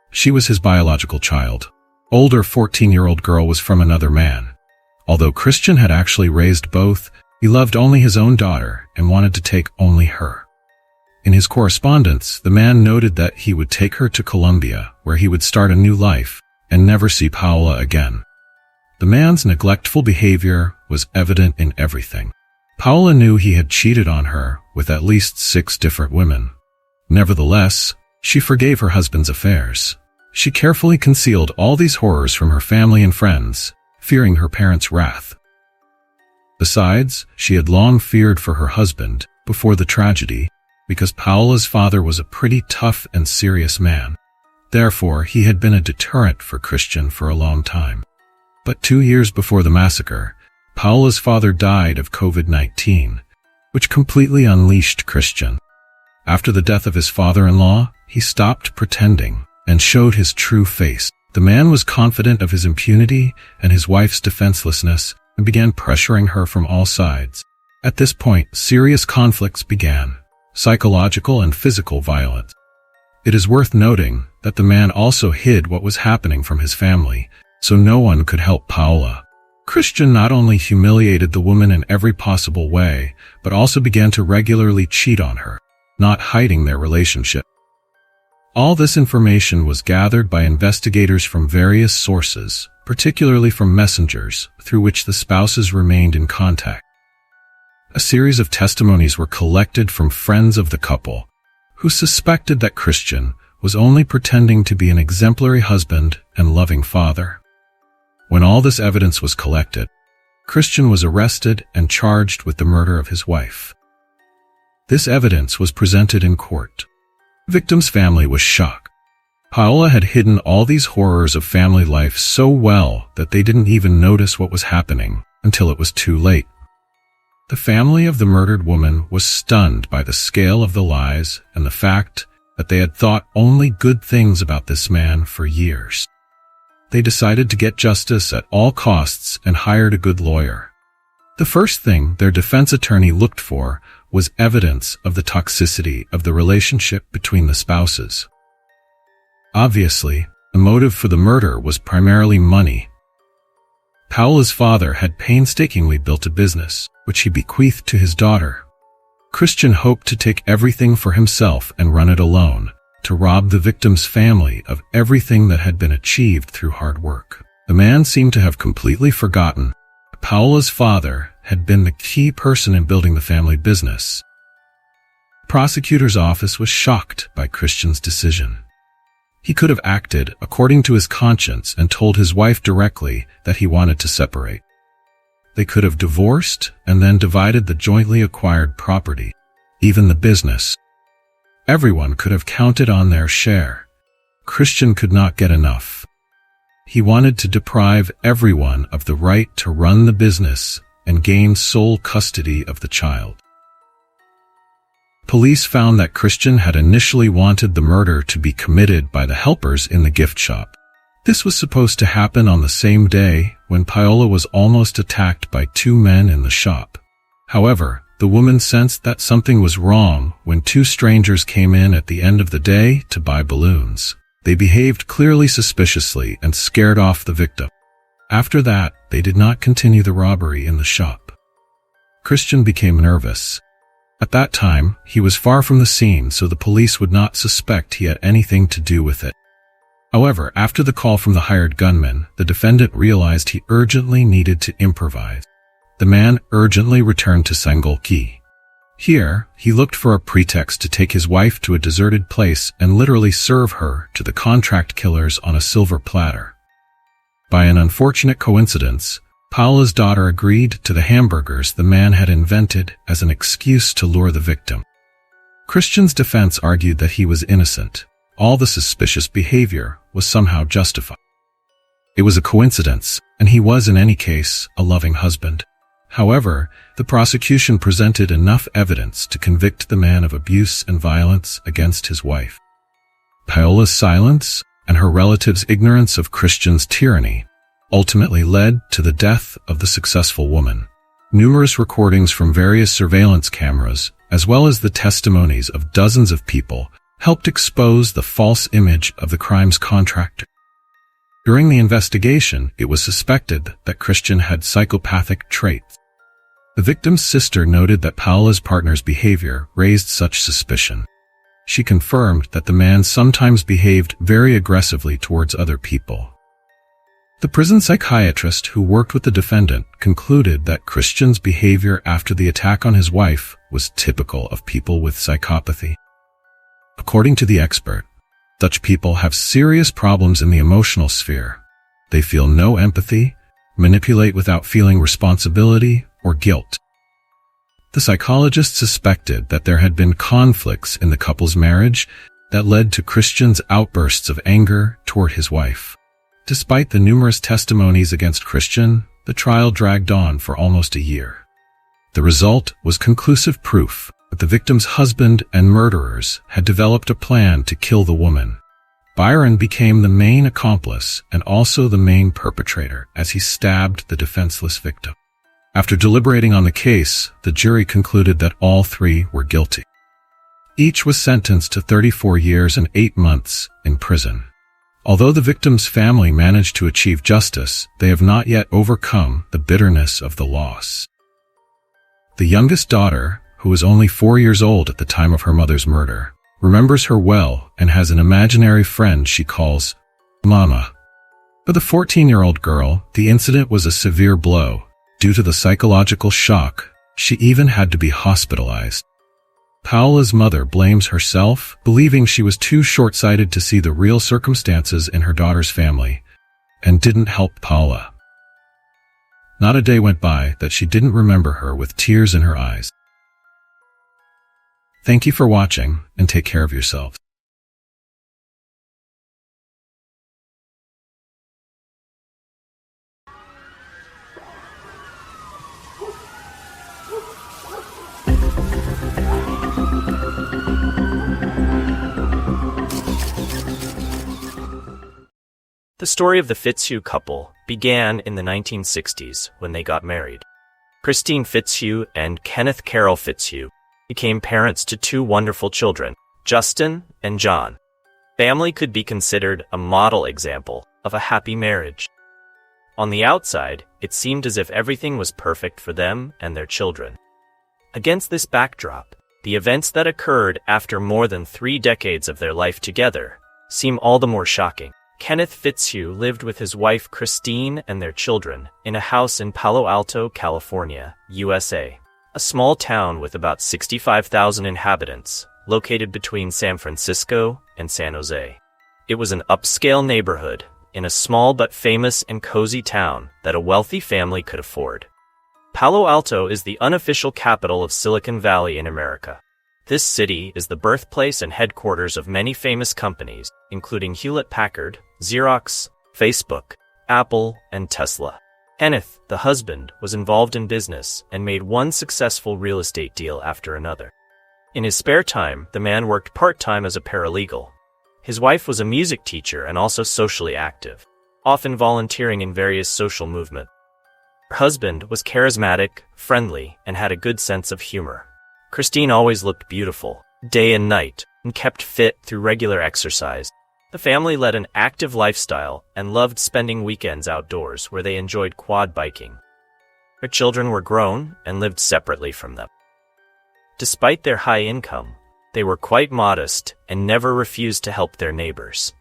She was his biological child. Older 14-year-old girl was from another man. Although Christian had actually raised both, he loved only his own daughter and wanted to take only her. In his correspondence, the man noted that he would take her to Colombia, where he would start a new life and never see Paola again. The man's neglectful behavior was evident in everything. Paola knew he had cheated on her with at least 6 different women. Nevertheless, she forgave her husband's affairs. She carefully concealed all these horrors from her family and friends, fearing her parents' wrath. Besides, she had long feared for her husband before the tragedy, because Paola's father was a pretty tough and serious man. Therefore, he had been a deterrent for Christian for a long time. But 2 years before the massacre, Paola's father died of COVID-19, which completely unleashed Christian. After the death of his father-in-law, he stopped pretending and showed his true face. The man was confident of his impunity and his wife's defenselessness and began pressuring her from all sides. At this point, serious conflicts began, psychological and physical violence. It is worth noting that the man also hid what was happening from his family, so no one could help Paola. Christian not only humiliated the woman in every possible way, but also began to regularly cheat on her, not hiding their relationship. All this information was gathered by investigators from various sources, particularly from messengers, through which the spouses remained in contact. A series of testimonies were collected from friends of the couple, who suspected that Christian was only pretending to be an exemplary husband and loving father. When all this evidence was collected, Christian was arrested and charged with the murder of his wife. This evidence was presented in court. The victim's family was shocked. Paola had hidden all these horrors of family life so well that they didn't even notice what was happening until it was too late. The family of the murdered woman was stunned by the scale of the lies and the fact that they had thought only good things about this man for years. They decided to get justice at all costs and hired a good lawyer. The first thing their defense attorney looked for was evidence of the toxicity of the relationship between the spouses. Obviously, the motive for the murder was primarily money. Paola's father had painstakingly built a business, which he bequeathed to his daughter. Christian hoped to take everything for himself and run it alone, to rob the victim's family of everything that had been achieved through hard work. The man seemed to have completely forgotten that Paola's father had been the key person in building the family business. The prosecutor's office was shocked by Christian's decision. He could have acted according to his conscience and told his wife directly that he wanted to separate. They could have divorced and then divided the jointly acquired property, even the business. Everyone could have counted on their share. Christian could not get enough. He wanted to deprive everyone of the right to run the business and gain sole custody of the child. Police found that Christian had initially wanted the murder to be committed by the helpers in the gift shop. This was supposed to happen on the same day when Paola was almost attacked by 2 men in the shop. However, the woman sensed that something was wrong when 2 strangers came in at the end of the day to buy balloons. They behaved clearly suspiciously and scared off the victim. After that, they did not continue the robbery in the shop. Christian became nervous. At that time, he was far from the scene, so the police would not suspect he had anything to do with it. However, after the call from the hired gunman, the defendant realized he urgently needed to improvise. The man urgently returned to Sangolki. Here, he looked for a pretext to take his wife to a deserted place and literally serve her to the contract killers on a silver platter. By an unfortunate coincidence, Paola's daughter agreed to the hamburgers the man had invented as an excuse to lure the victim. Christian's defense argued that he was innocent. All the suspicious behavior was somehow justified. It was a coincidence, and he was in any case a loving husband. However, the prosecution presented enough evidence to convict the man of abuse and violence against his wife. Paola's silence and her relatives' ignorance of Christian's tyranny ultimately led to the death of the successful woman. Numerous recordings from various surveillance cameras, as well as the testimonies of dozens of people, helped expose the false image of the crime's contractor. During the investigation, it was suspected that Christian had psychopathic traits. The victim's sister noted that Paola's partner's behavior raised such suspicion. She confirmed that the man sometimes behaved very aggressively towards other people. The prison psychiatrist who worked with the defendant concluded that Christian's behavior after the attack on his wife was typical of people with psychopathy. According to the expert, such people have serious problems in the emotional sphere. They feel no empathy, manipulate without feeling responsibility or guilt. The psychologist suspected that there had been conflicts in the couple's marriage that led to Christian's outbursts of anger toward his wife. Despite the numerous testimonies against Christian, the trial dragged on for almost a year. The result was conclusive proof that the victim's husband and murderers had developed a plan to kill the woman. Byron became the main accomplice and also the main perpetrator as he stabbed the defenseless victim. After deliberating on the case, the jury concluded that all three were guilty. Each was sentenced to 34 years and 8 months in prison. Although the victim's family managed to achieve justice, they have not yet overcome the bitterness of the loss. The youngest daughter, who was only 4 years old at the time of her mother's murder, remembers her well and has an imaginary friend she calls Mama. For the 14-year-old girl, the incident was a severe blow. Due to the psychological shock, she even had to be hospitalized. Paola's mother blames herself, believing she was too short-sighted to see the real circumstances in her daughter's family, and didn't help Paola. Not a day went by that she didn't remember her with tears in her eyes. Thank you for watching, and take care of yourselves. The story of the Fitzhugh couple began in the 1960s when they got married. Christine Fitzhugh and Kenneth Carroll Fitzhugh became parents to 2 wonderful children, Justin and John. Family could be considered a model example of a happy marriage. On the outside, it seemed as if everything was perfect for them and their children. Against this backdrop, the events that occurred after more than 3 decades of their life together seem all the more shocking. Kenneth Fitzhugh lived with his wife Christine and their children in a house in Palo Alto, California, USA, a small town with about 65,000 inhabitants, located between San Francisco and San Jose. It was an upscale neighborhood in a small but famous and cozy town that a wealthy family could afford. Palo Alto is the unofficial capital of Silicon Valley in America. This city is the birthplace and headquarters of many famous companies, including Hewlett-Packard, Xerox, Facebook, Apple, and Tesla. Kenneth, the husband, was involved in business and made one successful real estate deal after another. In his spare time, the man worked part-time as a paralegal. His wife was a music teacher and also socially active, often volunteering in various social movements. Her husband was charismatic, friendly, and had a good sense of humor. Christine always looked beautiful, day and night, and kept fit through regular exercise. The family led an active lifestyle and loved spending weekends outdoors where they enjoyed quad biking. Their children were grown and lived separately from them. Despite their high income, they were quite modest and never refused to help their neighbors.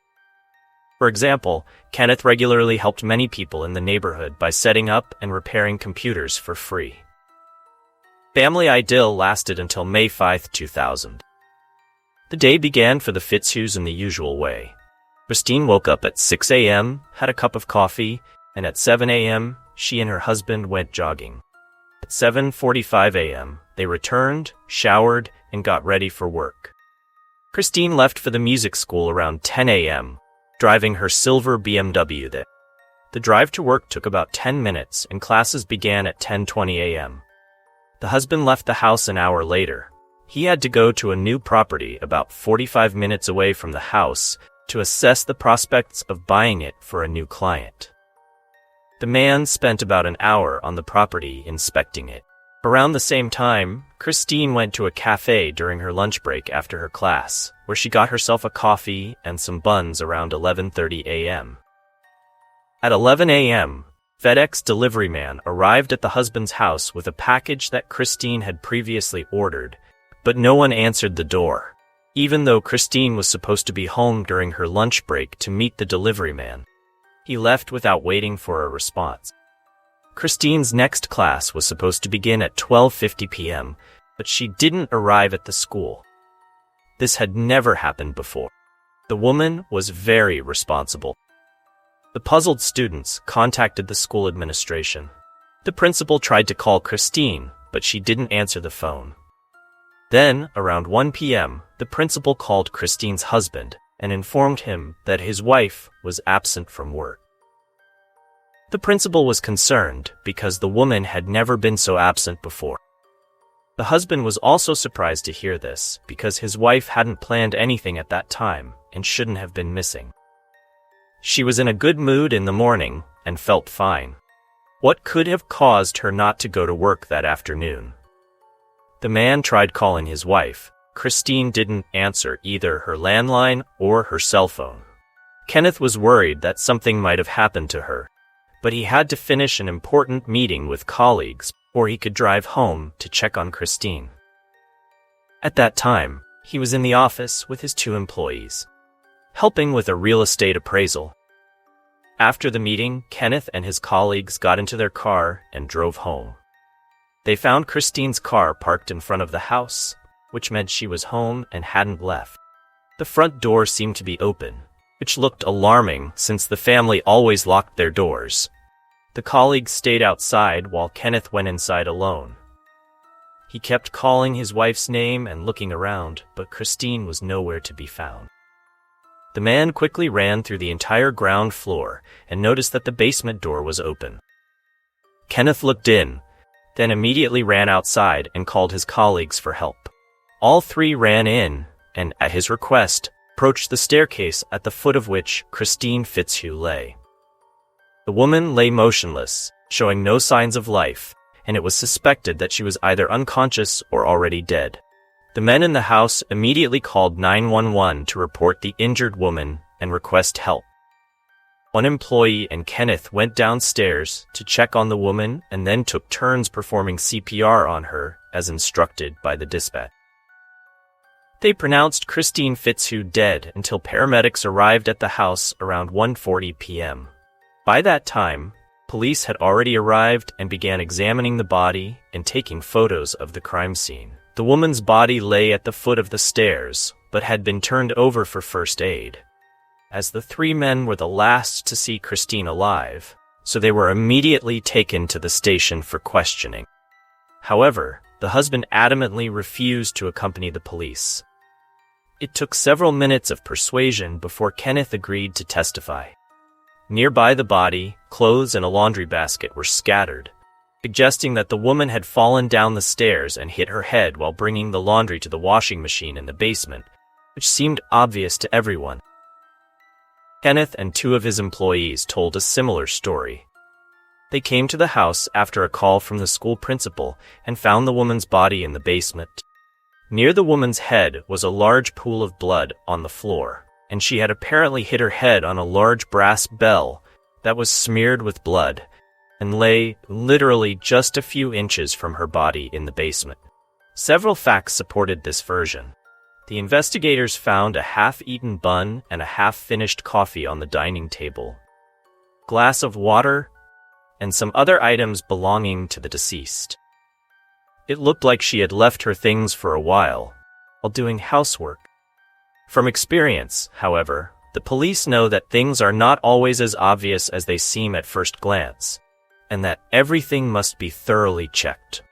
For example, Kenneth regularly helped many people in the neighborhood by setting up and repairing computers for free. Family idyll lasted until May 5, 2000. The day began for the Fitzhughs in the usual way. Christine woke up at 6 a.m., had a cup of coffee, and at 7 a.m., she and her husband went jogging. At 7:45 a.m., they returned, showered, and got ready for work. Christine left for the music school around 10 a.m., driving her silver BMW there. The drive to work took about 10 minutes, and classes began at 10:20 a.m. The husband left the house an hour later. He had to go to a new property about 45 minutes away from the house to assess the prospects of buying it for a new client. The man spent about an hour on the property inspecting it. Around the same time, Christine went to a cafe during her lunch break after her class, where she got herself a coffee and some buns around 11:30 a.m. At 11 a.m., FedEx delivery man arrived at the husband's house with a package that Christine had previously ordered, but no one answered the door, even though Christine was supposed to be home during her lunch break to meet the delivery man. He left without waiting for a response. Christine's next class was supposed to begin at 12:50 p.m., but she didn't arrive at the school. This had never happened before. The woman was very responsible. The puzzled students contacted the school administration. The principal tried to call Christine, but she didn't answer the phone. Then, around 1 p.m., the principal called Christine's husband and informed him that his wife was absent from work. The principal was concerned because the woman had never been so absent before. The husband was also surprised to hear this because his wife hadn't planned anything at that time and shouldn't have been missing. She was in a good mood in the morning and felt fine. What could have caused her not to go to work that afternoon? The man tried calling his wife. Christine didn't answer either her landline or her cell phone. Kenneth was worried that something might have happened to her, but he had to finish an important meeting with colleagues or he could drive home to check on Christine. At that time, he was in the office with his 2 employees, helping with a real estate appraisal. After the meeting, Kenneth and his colleagues got into their car and drove home. They found Christine's car parked in front of the house, which meant she was home and hadn't left. The front door seemed to be open, which looked alarming since the family always locked their doors. The colleagues stayed outside while Kenneth went inside alone. He kept calling his wife's name and looking around, but Christine was nowhere to be found. The man quickly ran through the entire ground floor and noticed that the basement door was open. Kenneth looked in, then immediately ran outside and called his colleagues for help. All 3 ran in and, at his request, approached the staircase at the foot of which Christine Fitzhugh lay. The woman lay motionless, showing no signs of life, and it was suspected that she was either unconscious or already dead. The men in the house immediately called 911 to report the injured woman and request help. One employee and Kenneth went downstairs to check on the woman and then took turns performing CPR on her as instructed by the dispatch. They pronounced Christine Fitzhugh dead until paramedics arrived at the house around 1:40 p.m. By that time, police had already arrived and began examining the body and taking photos of the crime scene. The woman's body lay at the foot of the stairs, but had been turned over for first aid, as the 3 men were the last to see Christine alive, so they were immediately taken to the station for questioning. However, the husband adamantly refused to accompany the police. It took several minutes of persuasion before Kenneth agreed to testify. Nearby the body, clothes and a laundry basket were scattered, suggesting that the woman had fallen down the stairs and hit her head while bringing the laundry to the washing machine in the basement, which seemed obvious to everyone. Kenneth and 2 of his employees told a similar story. They came to the house after a call from the school principal and found the woman's body in the basement. Near the woman's head was a large pool of blood on the floor, and she had apparently hit her head on a large brass bell that was smeared with blood and lay literally just a few inches from her body in the basement. Several facts supported this version. The investigators found a half-eaten bun and a half-finished coffee on the dining table, glass of water, and some other items belonging to the deceased. It looked like she had left her things for a while doing housework. From experience, however, the police know that things are not always as obvious as they seem at first glance, and that everything must be thoroughly checked.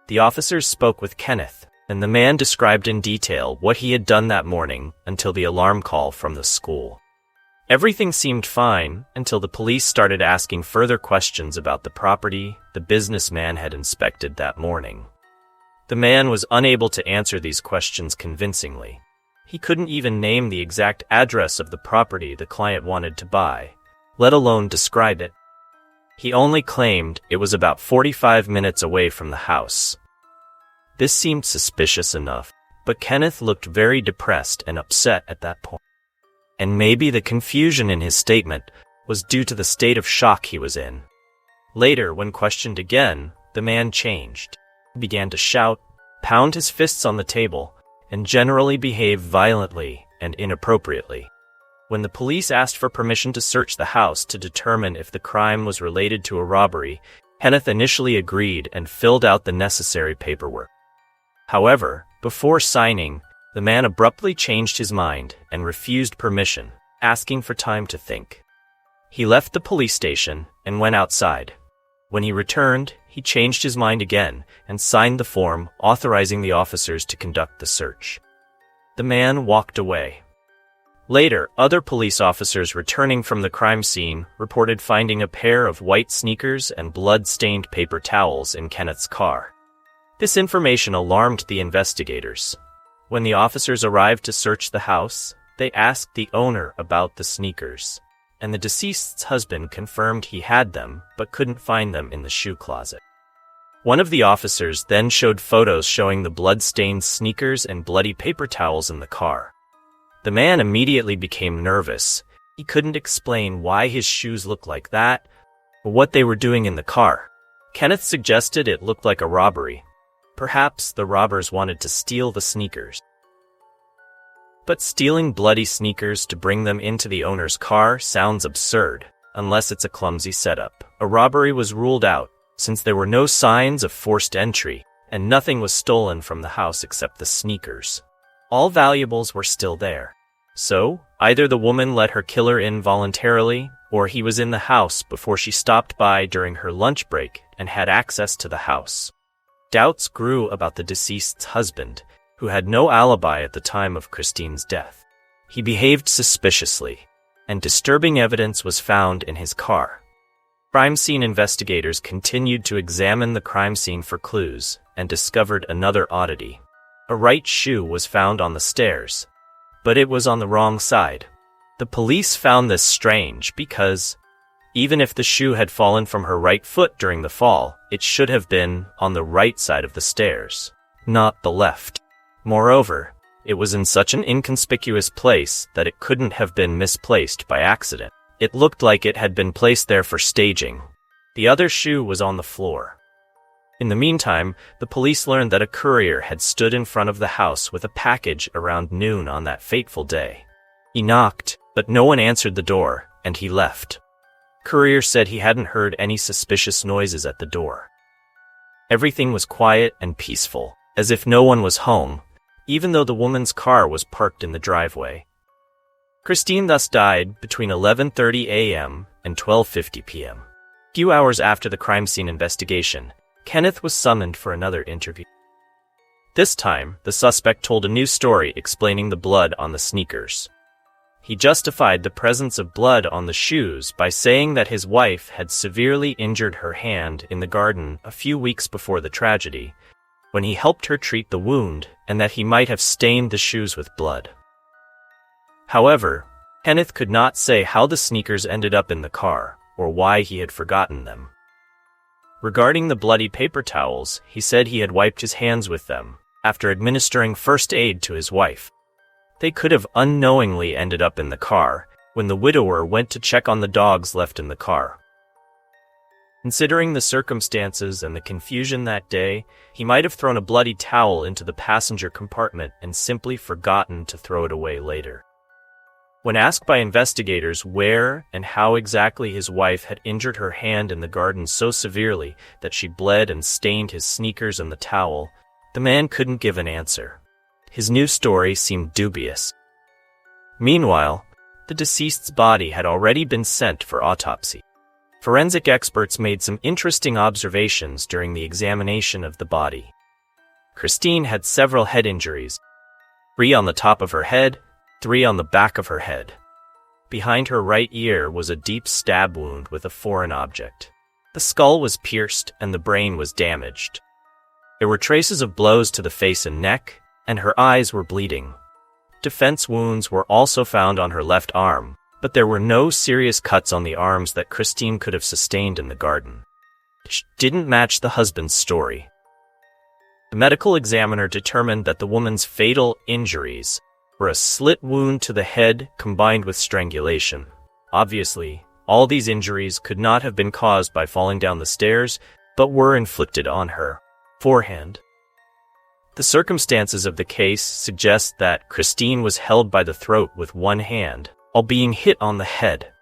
The officers spoke with Kenneth, and the man described in detail what he had done that morning until the alarm call from the school. Everything seemed fine until the police started asking further questions about the property the businessman had inspected that morning. The man was unable to answer these questions convincingly. He couldn't even name the exact address of the property the client wanted to buy, let alone describe it. He only claimed it was about 45 minutes away from the house. This seemed suspicious enough, but Kenneth looked very depressed and upset at that point. And maybe the confusion in his statement was due to the state of shock he was in. Later, when questioned again, the man changed. He began to shout, pound his fists on the table, and generally behave violently and inappropriately. When the police asked for permission to search the house to determine if the crime was related to a robbery, Kenneth initially agreed and filled out the necessary paperwork. However, before signing, the man abruptly changed his mind and refused permission, asking for time to think. He left the police station and went outside. When he returned, he changed his mind again and signed the form authorizing the officers to conduct the search. The man walked away. Later, other police officers returning from the crime scene reported finding a pair of white sneakers and blood-stained paper towels in Kenneth's car. This information alarmed the investigators. When the officers arrived to search the house, they asked the owner about the sneakers, and the deceased's husband confirmed he had them but couldn't find them in the shoe closet. One of the officers then showed photos showing the blood-stained sneakers and bloody paper towels in the car. The man immediately became nervous. He couldn't explain why his shoes looked like that or what they were doing in the car. Kenneth suggested it looked like a robbery. Perhaps the robbers wanted to steal the sneakers. But stealing bloody sneakers to bring them into the owner's car sounds absurd, unless it's a clumsy setup. A robbery was ruled out, since there were no signs of forced entry, and nothing was stolen from the house except the sneakers. All valuables were still there. So, either the woman let her killer in voluntarily, or he was in the house before she stopped by during her lunch break and had access to the house. Doubts grew about the deceased's husband, who had no alibi at the time of Christine's death. He behaved suspiciously, and disturbing evidence was found in his car. Crime scene investigators continued to examine the crime scene for clues and discovered another oddity. A right shoe was found on the stairs, but it was on the wrong side. The police found this strange because, even if the shoe had fallen from her right foot during the fall, it should have been on the right side of the stairs, not the left. Moreover, it was in such an inconspicuous place that it couldn't have been misplaced by accident. It looked like it had been placed there for staging. The other shoe was on the floor. In the meantime, the police learned that a courier had stood in front of the house with a package around noon on that fateful day. He knocked, but no one answered the door, and he left. Courier said he hadn't heard any suspicious noises at the door. Everything was quiet and peaceful, as if no one was home, even though the woman's car was parked in the driveway. Christine thus died between 11:30 a.m. and 12:50 p.m. A few hours after the crime scene investigation, Kenneth was summoned for another interview. This time, the suspect told a new story explaining the blood on the sneakers. He justified the presence of blood on the shoes by saying that his wife had severely injured her hand in the garden a few weeks before the tragedy, when he helped her treat the wound, and that he might have stained the shoes with blood. However, Kenneth could not say how the sneakers ended up in the car, or why he had forgotten them. Regarding the bloody paper towels, he said he had wiped his hands with them, after administering first aid to his wife. They could have unknowingly ended up in the car, when the widower went to check on the dogs left in the car. Considering the circumstances and the confusion that day, he might have thrown a bloody towel into the passenger compartment and simply forgotten to throw it away later. When asked by investigators where and how exactly his wife had injured her hand in the garden so severely that she bled and stained his sneakers and the towel, the man couldn't give an answer. His new story seemed dubious. Meanwhile, the deceased's body had already been sent for autopsy. Forensic experts made some interesting observations during the examination of the body. Christine had several head injuries, 3 on the top of her head, 3 on the back of her head. Behind her right ear was a deep stab wound with a foreign object. The skull was pierced and the brain was damaged. There were traces of blows to the face and neck, and her eyes were bleeding. Defense wounds were also found on her left arm, but there were no serious cuts on the arms that Christine could have sustained in the garden. She didn't match the husband's story. The medical examiner determined that the woman's fatal injuries were a slit wound to the head combined with strangulation. Obviously, all these injuries could not have been caused by falling down the stairs, but were inflicted on her forehand. The circumstances of the case suggest that Christine was held by the throat with one hand, while being hit on the head.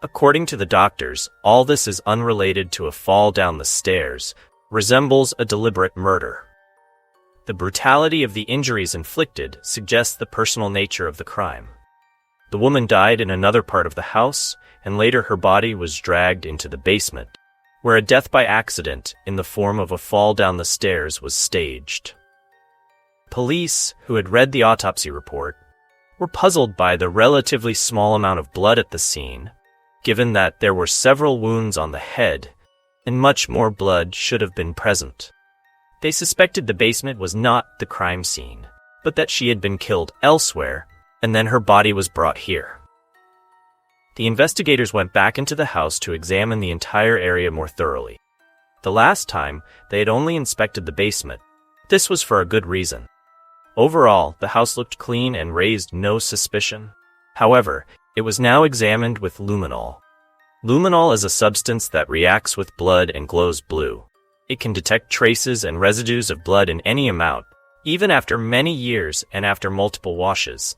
According to the doctors, all this is unrelated to a fall down the stairs, resembles a deliberate murder. The brutality of the injuries inflicted suggests the personal nature of the crime. The woman died in another part of the house, and later her body was dragged into the basement, where a death by accident in the form of a fall down the stairs was staged. Police, who had read the autopsy report, were puzzled by the relatively small amount of blood at the scene, given that there were several wounds on the head, and much more blood should have been present. They suspected the basement was not the crime scene, but that she had been killed elsewhere, and then her body was brought here. The investigators went back into the house to examine the entire area more thoroughly. The last time, they had only inspected the basement. This was for a good reason. Overall, the house looked clean and raised no suspicion. However, it was now examined with luminol. Luminol is a substance that reacts with blood and glows blue. It can detect traces and residues of blood in any amount, even after many years and after multiple washes.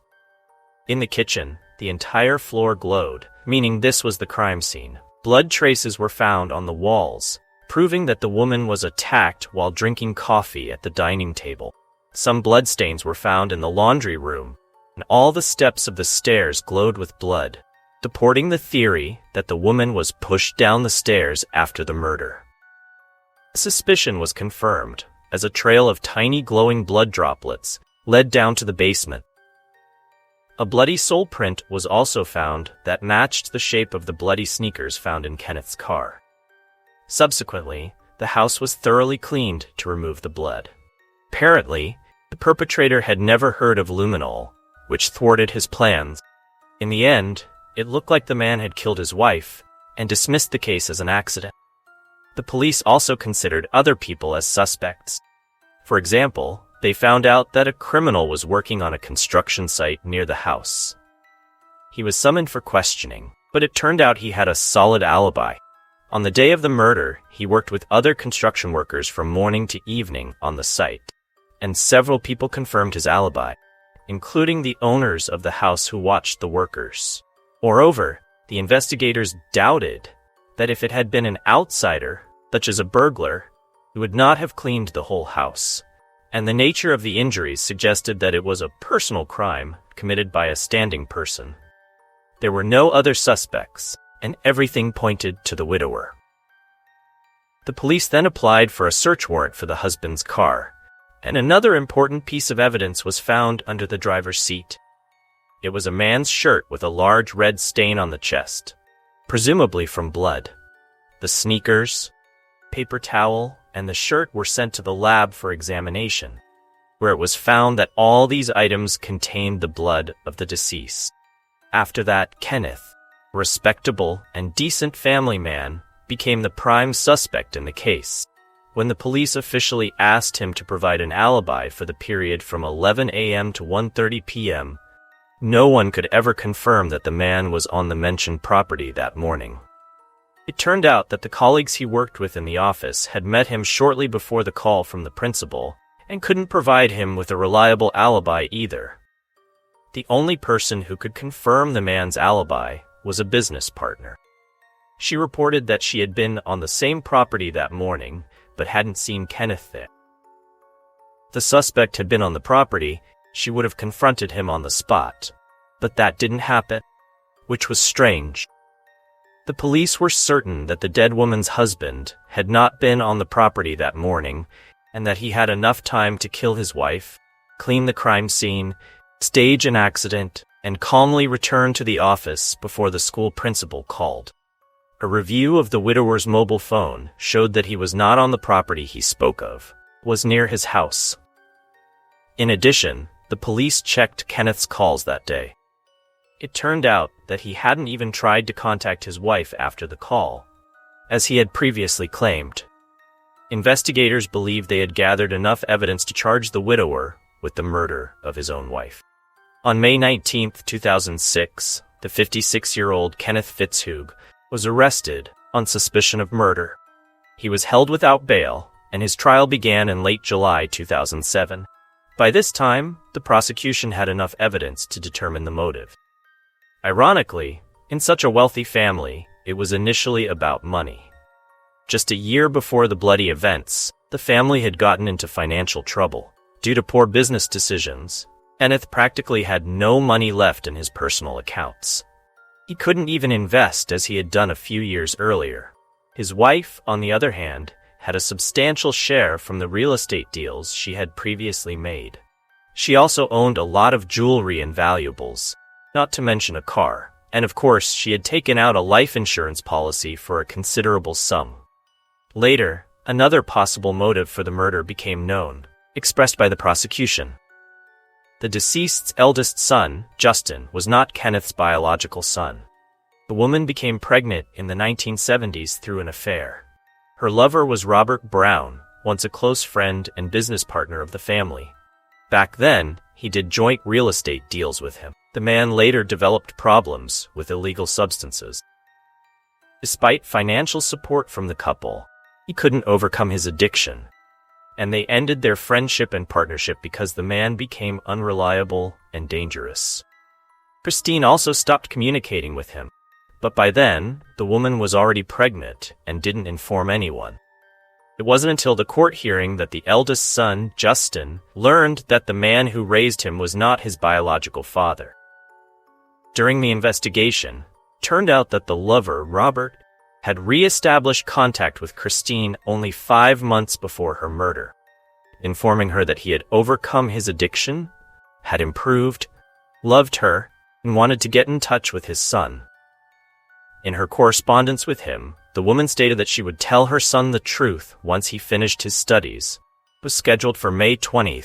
In the kitchen, the entire floor glowed, meaning this was the crime scene. Blood traces were found on the walls, proving that the woman was attacked while drinking coffee at the dining table. Some bloodstains were found in the laundry room, and all the steps of the stairs glowed with blood, supporting the theory that the woman was pushed down the stairs after the murder. Suspicion was confirmed, as a trail of tiny glowing blood droplets led down to the basement. A bloody sole print was also found that matched the shape of the bloody sneakers found in Kenneth's car. Subsequently, the house was thoroughly cleaned to remove the blood. Apparently, the perpetrator had never heard of luminol, which thwarted his plans. In the end, it looked like the man had killed his wife and dismissed the case as an accident. The police also considered other people as suspects. For example, they found out that a criminal was working on a construction site near the house. He was summoned for questioning, but it turned out he had a solid alibi. On the day of the murder, he worked with other construction workers from morning to evening on the site, and several people confirmed his alibi, including the owners of the house who watched the workers. Moreover, the investigators doubted that if it had been an outsider, such as a burglar, he would not have cleaned the whole house, and the nature of the injuries suggested that it was a personal crime committed by a standing person. There were no other suspects, and everything pointed to the widower. The police then applied for a search warrant for the husband's car, and another important piece of evidence was found under the driver's seat. It was a man's shirt with a large red stain on the chest, presumably from blood. The sneakers, paper towel, and the shirt were sent to the lab for examination, where it was found that all these items contained the blood of the deceased. After that, Kenneth, a respectable and decent family man, became the prime suspect in the case. When the police officially asked him to provide an alibi for the period from 11 a.m. to 1:30 p.m., no one could ever confirm that the man was on the mentioned property that morning. It turned out that the colleagues he worked with in the office had met him shortly before the call from the principal and couldn't provide him with a reliable alibi either. The only person who could confirm the man's alibi was a business partner. She reported that she had been on the same property that morning, but hadn't seen Kenneth there. If the suspect had been on the property, she would have confronted him on the spot, but that didn't happen, which was strange. The police were certain that the dead woman's husband had not been on the property that morning, and that he had enough time to kill his wife, clean the crime scene, stage an accident, and calmly return to the office before the school principal called. A review of the widower's mobile phone showed that he was not on the property he spoke of, was near his house. In addition, the police checked Kenneth's calls that day. It turned out that he hadn't even tried to contact his wife after the call, as he had previously claimed. Investigators believed they had gathered enough evidence to charge the widower with the murder of his own wife. On May 19, 2006, the 56-year-old Kenneth Fitzhugh was arrested on suspicion of murder. He was held without bail, and his trial began in late July 2007. By this time, the prosecution had enough evidence to determine the motive. Ironically, in such a wealthy family, it was initially about money. Just a year before the bloody events, the family had gotten into financial trouble. Due to poor business decisions, Kenneth practically had no money left in his personal accounts. He couldn't even invest as he had done a few years earlier. His wife, on the other hand, had a substantial share from the real estate deals she had previously made. She also owned a lot of jewelry and valuables, not to mention a car, and of course she had taken out a life insurance policy for a considerable sum. Later, another possible motive for the murder became known, expressed by the prosecution. The deceased's eldest son, Justin, was not Kenneth's biological son. The woman became pregnant in the 1970s through an affair. Her lover was Robert Brown, once a close friend and business partner of the family. Back then, he did joint real estate deals with him. The man later developed problems with illegal substances. Despite financial support from the couple, he couldn't overcome his addiction, and they ended their friendship and partnership because the man became unreliable and dangerous. Christine also stopped communicating with him, but by then, the woman was already pregnant and didn't inform anyone. It wasn't until the court hearing that the eldest son, Justin, learned that the man who raised him was not his biological father. During the investigation, it turned out that the lover, Robert, had re-established contact with Christine only 5 months before her murder, informing her that he had overcome his addiction, had improved, loved her, and wanted to get in touch with his son. In her correspondence with him, the woman stated that she would tell her son the truth once he finished his studies. It was scheduled for May 20,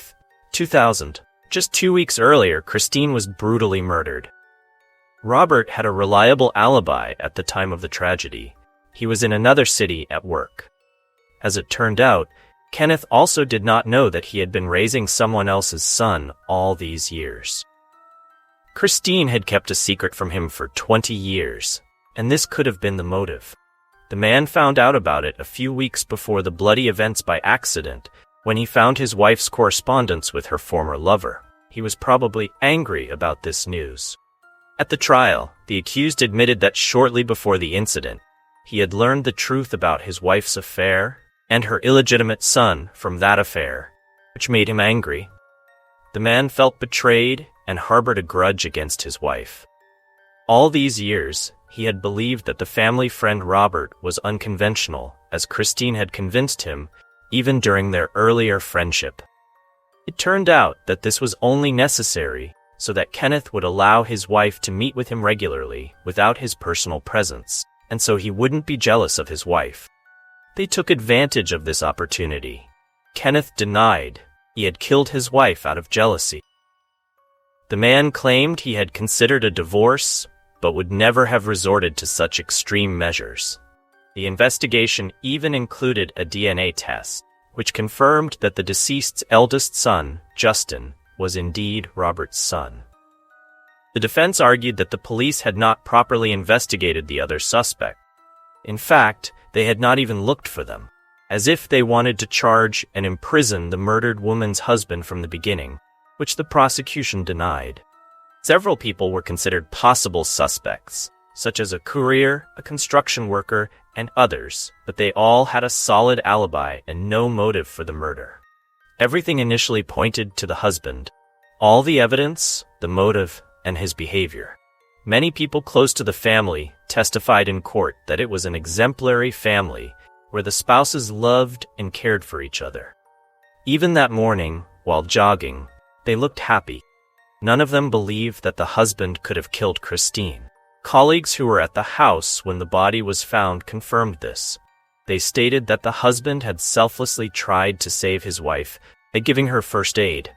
2000. Just 2 weeks earlier, Christine was brutally murdered. Robert had a reliable alibi at the time of the tragedy. He was in another city at work. As it turned out, Kenneth also did not know that he had been raising someone else's son all these years. Christine had kept a secret from him for 20 years, and this could have been the motive. The man found out about it a few weeks before the bloody events by accident when he found his wife's correspondence with her former lover. He was probably angry about this news. At the trial, the accused admitted that shortly before the incident, he had learned the truth about his wife's affair and her illegitimate son from that affair, which made him angry. The man felt betrayed and harbored a grudge against his wife. All these years, he had believed that the family friend Robert was unconventional, as Christine had convinced him, even during their earlier friendship. It turned out that this was only necessary so that Kenneth would allow his wife to meet with him regularly without his personal presence, and so he wouldn't be jealous of his wife. They took advantage of this opportunity. Kenneth denied he had killed his wife out of jealousy. The man claimed he had considered a divorce, but would never have resorted to such extreme measures. The investigation even included a DNA test, which confirmed that the deceased's eldest son, Justin, was indeed Robert's son. The defense argued that the police had not properly investigated the other suspect. In fact, they had not even looked for them, as if they wanted to charge and imprison the murdered woman's husband from the beginning, which the prosecution denied. Several people were considered possible suspects, such as a courier, a construction worker, and others, but they all had a solid alibi and no motive for the murder. Everything initially pointed to the husband. All the evidence, the motive, and his behavior. Many people close to the family testified in court that it was an exemplary family where the spouses loved and cared for each other. Even that morning, while jogging, they looked happy. None of them believed that the husband could have killed Christine. Colleagues who were at the house when the body was found confirmed this. They stated that the husband had selflessly tried to save his wife by giving her first aid.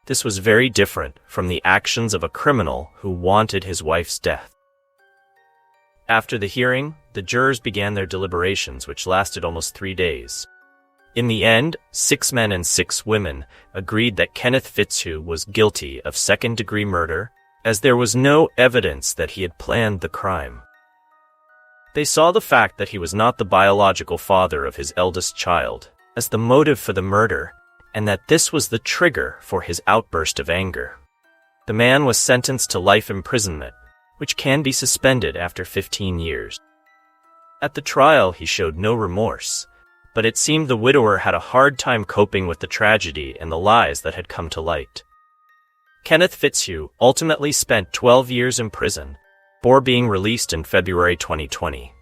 This was very different from the actions of a criminal who wanted his wife's death. After the hearing, the jurors began their deliberations, which lasted almost 3 days. In the end, 6 men and 6 women agreed that Kenneth Fitzhugh was guilty of second-degree murder, as there was no evidence that he had planned the crime. They saw the fact that he was not the biological father of his eldest child as the motive for the murder, and that this was the trigger for his outburst of anger. The man was sentenced to life imprisonment, which can be suspended after 15 years. At the trial, he showed no remorse, but it seemed the widower had a hard time coping with the tragedy and the lies that had come to light. Kenneth Fitzhugh ultimately spent 12 years in prison, before being released in February 2020.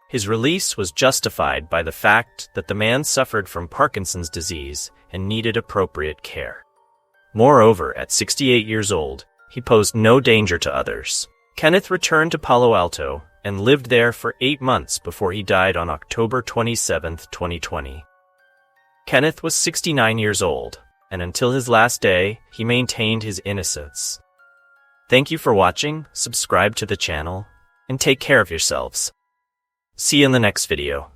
His release was justified by the fact that the man suffered from Parkinson's disease and needed appropriate care. Moreover, at 68 years old, he posed no danger to others. Kenneth returned to Palo Alto and lived there for 8 months before he died on October 27, 2020. Kenneth was 69 years old, and until his last day, he maintained his innocence. Thank you for watching, subscribe to the channel, and take care of yourselves. See you in the next video.